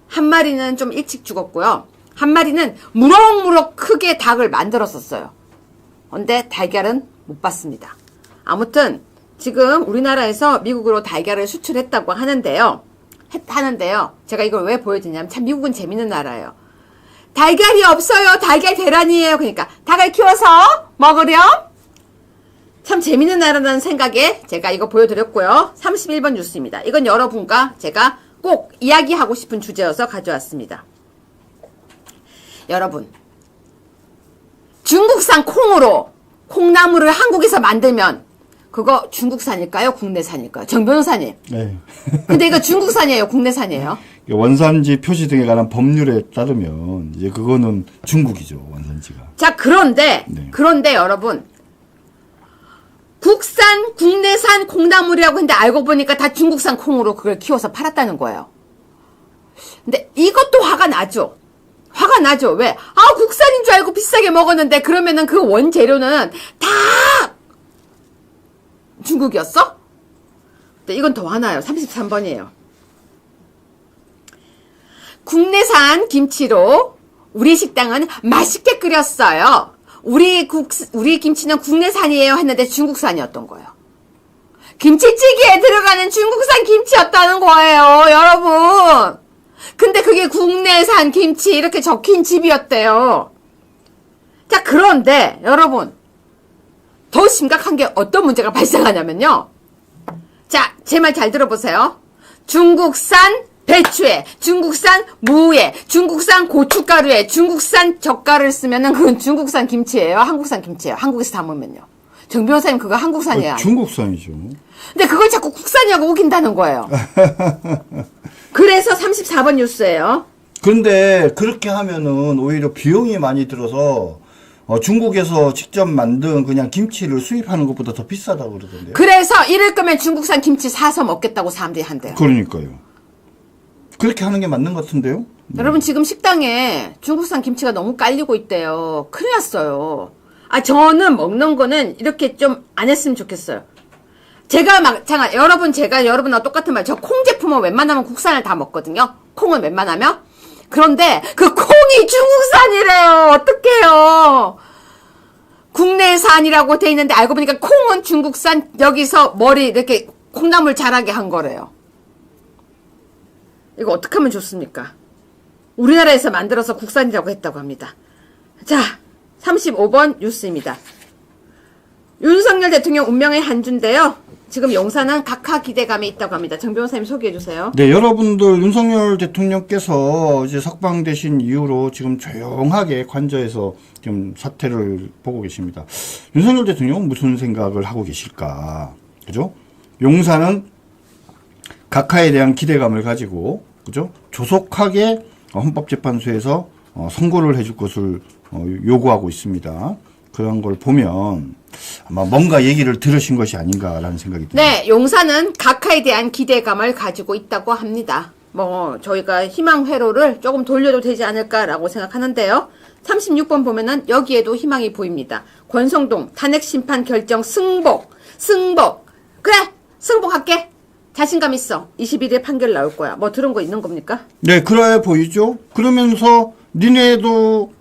한 마리는 좀 일찍 죽었고요. 한 마리는 무럭무럭 크게 닭을 만들었었어요. 근데 달걀은 못 봤습니다. 아무튼 지금 우리나라에서 미국으로 달걀을 수출했다고 하는데요. 제가 이걸 왜 보여드리냐면 참 미국은 재밌는 나라예요. 달걀이 없어요. 달걀 대란이에요. 그러니까 닭을 키워서 먹으렴. 참 재밌는 나라라는 생각에 제가 이거 보여드렸고요. 31번 뉴스입니다. 이건 여러분과 제가 꼭 이야기하고 싶은 주제여서 가져왔습니다. 여러분, 중국산 콩으로 콩나물을 한국에서 만들면 그거 중국산일까요? 국내산일까요? 정 변호사님. 네. 근데 이거 중국산이에요? 국내산이에요? 원산지 표시 등에 관한 법률에 따르면 이제 그거는 중국이죠, 원산지가. 자, 그런데 네. 여러분, 국내산 콩나물이라고 했는데 알고 보니까 다 중국산 콩으로 그걸 키워서 팔았다는 거예요. 근데 이것도 화가 나죠? 왜? 국산인 줄 알고 비싸게 먹었는데 그러면은 그 원재료는 다 중국이었어? 근데 이건 더 화나요. 33번이에요. 국내산 김치로 우리 식당은 맛있게 끓였어요. 우리 김치는 국내산이에요 했는데 중국산이었던 거예요. 김치찌개에 들어가는 중국산 김치였다는 거예요, 여러분. 근데 그게 국내산 김치 이렇게 적힌 집이었대요. 자, 그런데 여러분, 더 심각한 게 어떤 문제가 발생하냐면요. 자, 제 말 잘 들어보세요. 중국산 배추에, 중국산 무에, 중국산 고춧가루에, 중국산 젓갈을 쓰면은 그건 중국산 김치예요? 한국산 김치예요? 한국에서 담으면요. 정 변호사님 그거 한국산이에요? 중국산이죠. 근데 그걸 자꾸 국산이라고 우긴다는 거예요. 그래서 34번 뉴스예요. 그런데 그렇게 하면은 오히려 비용이 많이 들어서 중국에서 직접 만든 그냥 김치를 수입하는 것보다 더 비싸다고 그러던데요. 그래서 이럴 거면 중국산 김치 사서 먹겠다고 사람들이 한대요. 그러니까요. 그렇게 하는 게 맞는 것 같은데요? 여러분, 지금 식당에 중국산 김치가 너무 깔리고 있대요. 큰일 났어요. 저는 먹는 거는 이렇게 좀 안 했으면 좋겠어요. 제가 여러분하고 똑같은 말, 저 콩 제품은 웬만하면 국산을 다 먹거든요. 콩은 웬만하면. 그런데 그 콩이 중국산이래요. 어떡해요. 국내산이라고 돼 있는데 알고 보니까 콩은 중국산, 여기서 머리 이렇게 콩나물 자라게 한 거래요. 이거 어떻게 하면 좋습니까? 우리나라에서 만들어서 국산이라고 했다고 합니다. 자, 35번 뉴스입니다. 윤석열 대통령 운명의 한 주인데요. 지금 용산은 각하 기대감이 있다고 합니다. 정 변호사님 소개해 주세요. 네, 여러분들 윤석열 대통령께서 이제 석방되신 이후로 지금 조용하게 관저에서 지금 사태를 보고 계십니다. 윤석열 대통령은 무슨 생각을 하고 계실까? 그죠? 용산은 각하에 대한 기대감을 가지고, 그죠? 조속하게 헌법재판소에서 선고를 해줄 것을 요구하고 있습니다. 그런 걸 보면 아마 뭔가 얘기를 들으신 것이 아닌가라는 생각이 듭니다. 네, 용산은 각하에 대한 기대감을 가지고 있다고 합니다. 저희가 희망 회로를 조금 돌려도 되지 않을까라고 생각하는데요. 36번 보면은 여기에도 희망이 보입니다. 권성동 탄핵 심판 결정 승복. 그래, 승복할게. 자신감 있어. 21일에 판결 나올 거야. 들은 거 있는 겁니까? 네, 그래 보이죠? 그러면서 니네도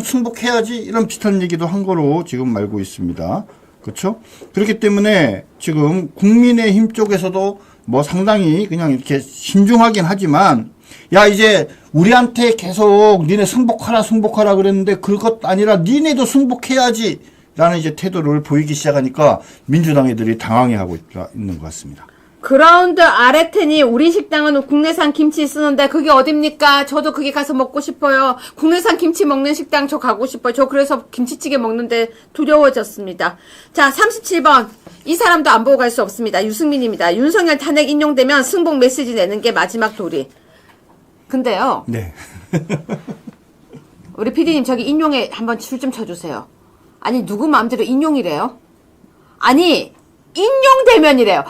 승복해야지 이런 비슷한 얘기도 한 거로 지금 알고 있습니다. 그렇죠? 그렇기 때문에 지금 국민의힘 쪽에서도 뭐 상당히 그냥 이렇게 신중하긴 하지만 야 이제 우리한테 계속 니네 승복하라 그랬는데 그것 아니라 니네도 승복해야지 라는 이제 태도를 보이기 시작하니까 민주당 애들이 당황해하고 있는 것 같습니다. 그라운드 아래 테니 우리 식당은 국내산 김치 쓰는데 그게 어딥니까? 저도 그게 가서 먹고 싶어요. 국내산 김치 먹는 식당 저 가고 싶어요. 저 그래서 김치찌개 먹는데 두려워졌습니다. 자, 37번. 이 사람도 안 보고 갈 수 없습니다. 유승민입니다. 윤석열 탄핵 인용되면 승복 메시지 내는 게 마지막 도리. 근데요. 네. 우리 PD님 저기 인용에 한번 줄 좀 쳐주세요. 아니 누구 마음대로 인용이래요? 아니 인용대면이래요.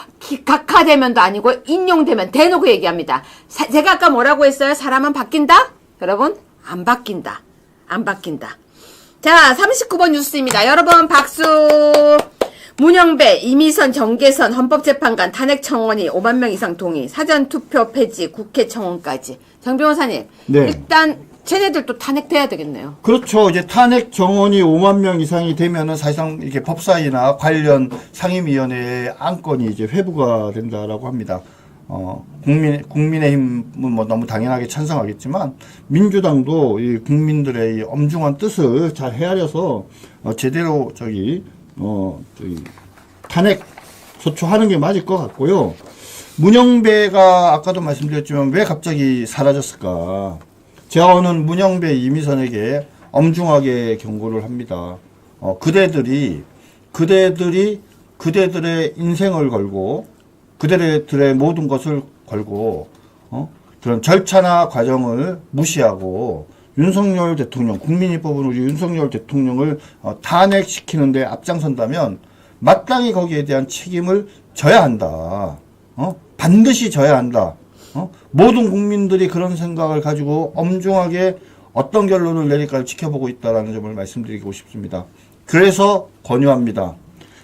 각하대면도 아니고 인용대면 대놓고 얘기합니다. 제가 아까 뭐라고 했어요? 사람은 바뀐다? 여러분 안 바뀐다. 안 바뀐다. 자 39번 뉴스입니다. 여러분 박수. 문영배, 이미선, 정계선 헌법재판관 탄핵 청원이 5만 명 이상 동의, 사전투표 폐지, 국회 청원까지. 정 변호사님, 네. 일단 쟤네들도 탄핵돼야 되겠네요. 그렇죠. 이제 탄핵 정원이 5만 명 이상이 되면은 사실상 이게 법사위나 관련 상임위원회의 안건이 이제 회부가 된다라고 합니다. 국민의힘은 뭐 너무 당연하게 찬성하겠지만 민주당도 이 국민들의 이 엄중한 뜻을 잘 헤아려서 제대로 탄핵 소추하는 게 맞을 것 같고요. 문영배가 아까도 말씀드렸지만 왜 갑자기 사라졌을까? 제가 오늘 문영배, 이미선에게 엄중하게 경고를 합니다. 그대들의 인생을 걸고 그대들의 모든 것을 걸고 그런 절차나 과정을 무시하고 윤석열 대통령, 국민이 뽑은 우리 윤석열 대통령을 탄핵시키는데 앞장선다면 마땅히 거기에 대한 책임을 져야 한다. 반드시 져야 한다. 모든 국민들이 그런 생각을 가지고 엄중하게 어떤 결론을 내릴까를 지켜보고 있다는 점을 말씀드리고 싶습니다. 그래서 권유합니다.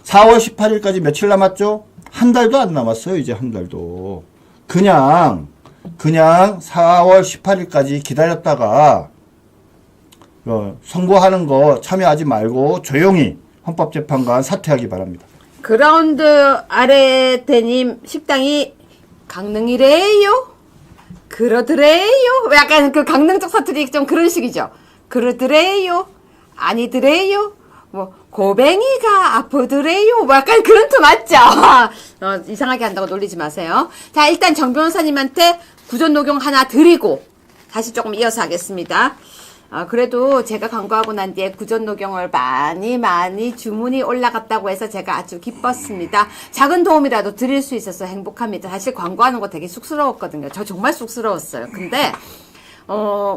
4월 18일까지 며칠 남았죠? 한 달도 안 남았어요. 이제 한 달도. 그냥 4월 18일까지 기다렸다가 선고하는 거 참여하지 말고 조용히 헌법재판관 사퇴하기 바랍니다. 그라운드 아래 대님 식당이 강릉이래요? 그러더래요? 약간 그 강릉적 사투리 좀 그런 식이죠. 그러더래요? 아니더래요? 뭐 고뱅이가 아프더래요? 뭐 약간 그런 톤 맞죠? 이상하게 한다고 놀리지 마세요. 자, 일단 정 변호사님한테 구전 녹용 하나 드리고 다시 조금 이어서 하겠습니다. 그래도 제가 광고하고 난 뒤에 구전 녹용을 많이 주문이 올라갔다고 해서 제가 아주 기뻤습니다. 작은 도움이라도 드릴 수 있어서 행복합니다. 사실 광고하는 거 되게 쑥스러웠거든요. 저 정말 쑥스러웠어요. 근데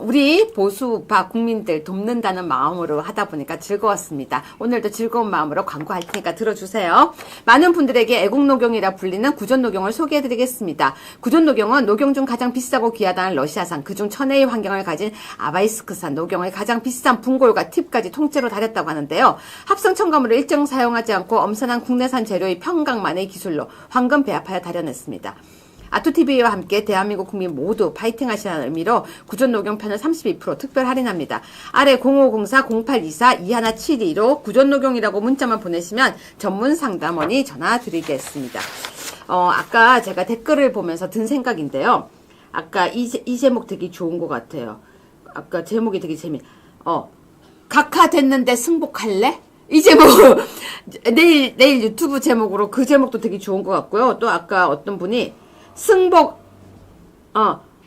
우리 보수파 국민들 돕는다는 마음으로 하다 보니까 즐거웠습니다. 오늘도 즐거운 마음으로 광고할 테니까 들어주세요. 많은 분들에게 애국녹용이라 불리는 구전녹용을 소개해드리겠습니다. 구전녹용은 녹용 중 가장 비싸고 귀하다는 러시아산, 그중 천혜의 환경을 가진 아바이스크산 녹용의 가장 비싼 분골과 팁까지 통째로 다렸다고 하는데요. 합성 첨가물을 일정 사용하지 않고 엄선한 국내산 재료의 평강만의 기술로 황금 배합하여 다려냈습니다. 아토TV와 함께 대한민국 국민 모두 파이팅 하시라는 의미로 구전 녹용편을 32% 특별 할인합니다. 아래 0504-0824-2172로 구전 녹용이라고 문자만 보내시면 전문 상담원이 전화 드리겠습니다. 아까 제가 댓글을 보면서 든 생각인데요. 아까 이 제목 되게 좋은 것 같아요. 아까 제목이 되게 각하됐는데 승복할래? 이 제목 내일 유튜브 제목으로 그 제목도 되게 좋은 것 같고요. 또 아까 어떤 분이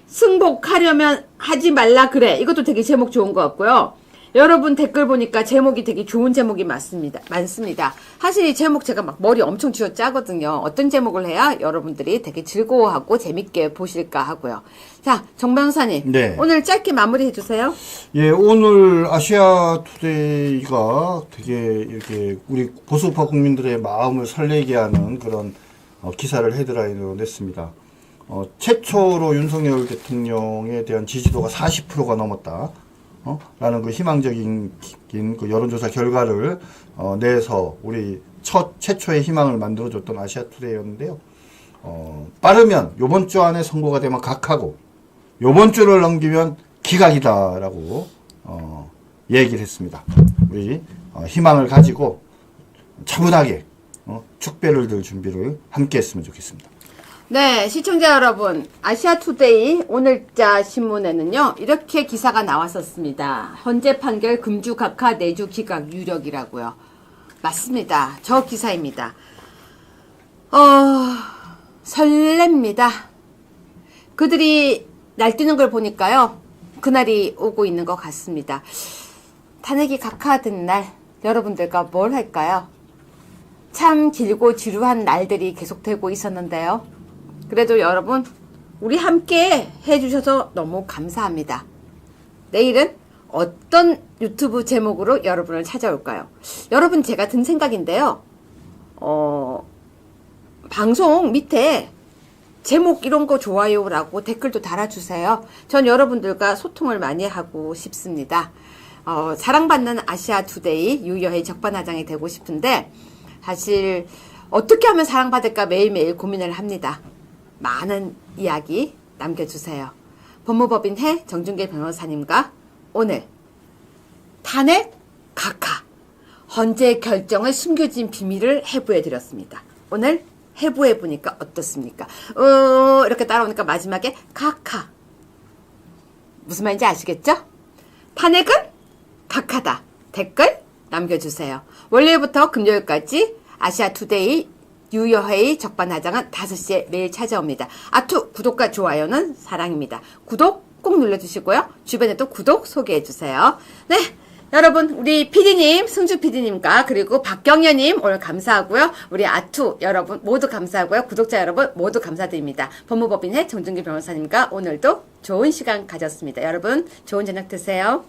승복하려면 하지 말라 그래. 이것도 되게 제목 좋은 것 같고요. 여러분 댓글 보니까 제목이 되게 좋은 제목이 많습니다. 사실 이 제목 제가 막 머리 엄청 쥐어 짜거든요. 어떤 제목을 해야 여러분들이 되게 즐거워하고 재밌게 보실까 하고요. 자, 정 변호사님. 네. 오늘 짧게 마무리해 주세요. 예, 오늘 아시아 투데이가 되게 이렇게 우리 보수파 국민들의 마음을 설레게 하는 그런 기사를 헤드라인으로 냈습니다. 최초로 윤석열 대통령에 대한 지지도가 40%가 넘었다. 라는 그 희망적인 그 여론조사 결과를 내서 우리 최초의 희망을 만들어줬던 아시아투데이였는데요. 빠르면 요번 주 안에 선고가 되면 각하고 요번 주를 넘기면 기각이다라고 얘기를 했습니다. 우리 희망을 가지고 차분하게 축배를 들 준비를 함께 했으면 좋겠습니다. 네, 시청자 여러분, 아시아투데이 오늘자 신문에는요, 이렇게 기사가 나왔었습니다. 현재 판결 금주 각하 내주 기각 유력이라고요. 맞습니다. 저 기사입니다. 설렙니다. 그들이 날뛰는 걸 보니까요, 그날이 오고 있는 것 같습니다. 탄핵이 각하된 날, 여러분들과 뭘 할까요? 참 길고 지루한 날들이 계속되고 있었는데요. 그래도 여러분, 우리 함께 해주셔서 너무 감사합니다. 내일은 어떤 유튜브 제목으로 여러분을 찾아올까요? 여러분, 제가 든 생각인데요. 방송 밑에 제목 이런 거 좋아요라고 댓글도 달아주세요. 전 여러분들과 소통을 많이 하고 싶습니다. 사랑받는 아시아투데이 유여의 적반하장이 되고 싶은데 사실 어떻게 하면 사랑받을까 매일매일 고민을 합니다. 많은 이야기 남겨주세요. 법무법인회 정준길 변호사님과 오늘 탄핵 각하 헌재 결정의 숨겨진 비밀을 해부해드렸습니다. 오늘 해부해보니까 어떻습니까? 이렇게 따라오니까 마지막에 각하. 무슨 말인지 아시겠죠? 탄핵은 각하다. 댓글 남겨주세요. 월요일부터 금요일까지 아시아투데이 유여회의 적반하장은 5시에 매일 찾아옵니다. 아투 구독과 좋아요는 사랑입니다. 구독 꼭 눌러주시고요. 주변에도 구독 소개해주세요. 네, 여러분 우리 PD님, 승주 PD님과 그리고 박경현님 오늘 감사하고요. 우리 아투 여러분 모두 감사하고요. 구독자 여러분 모두 감사드립니다. 법무법인회 정준길 변호사님과 오늘도 좋은 시간 가졌습니다. 여러분 좋은 저녁 되세요.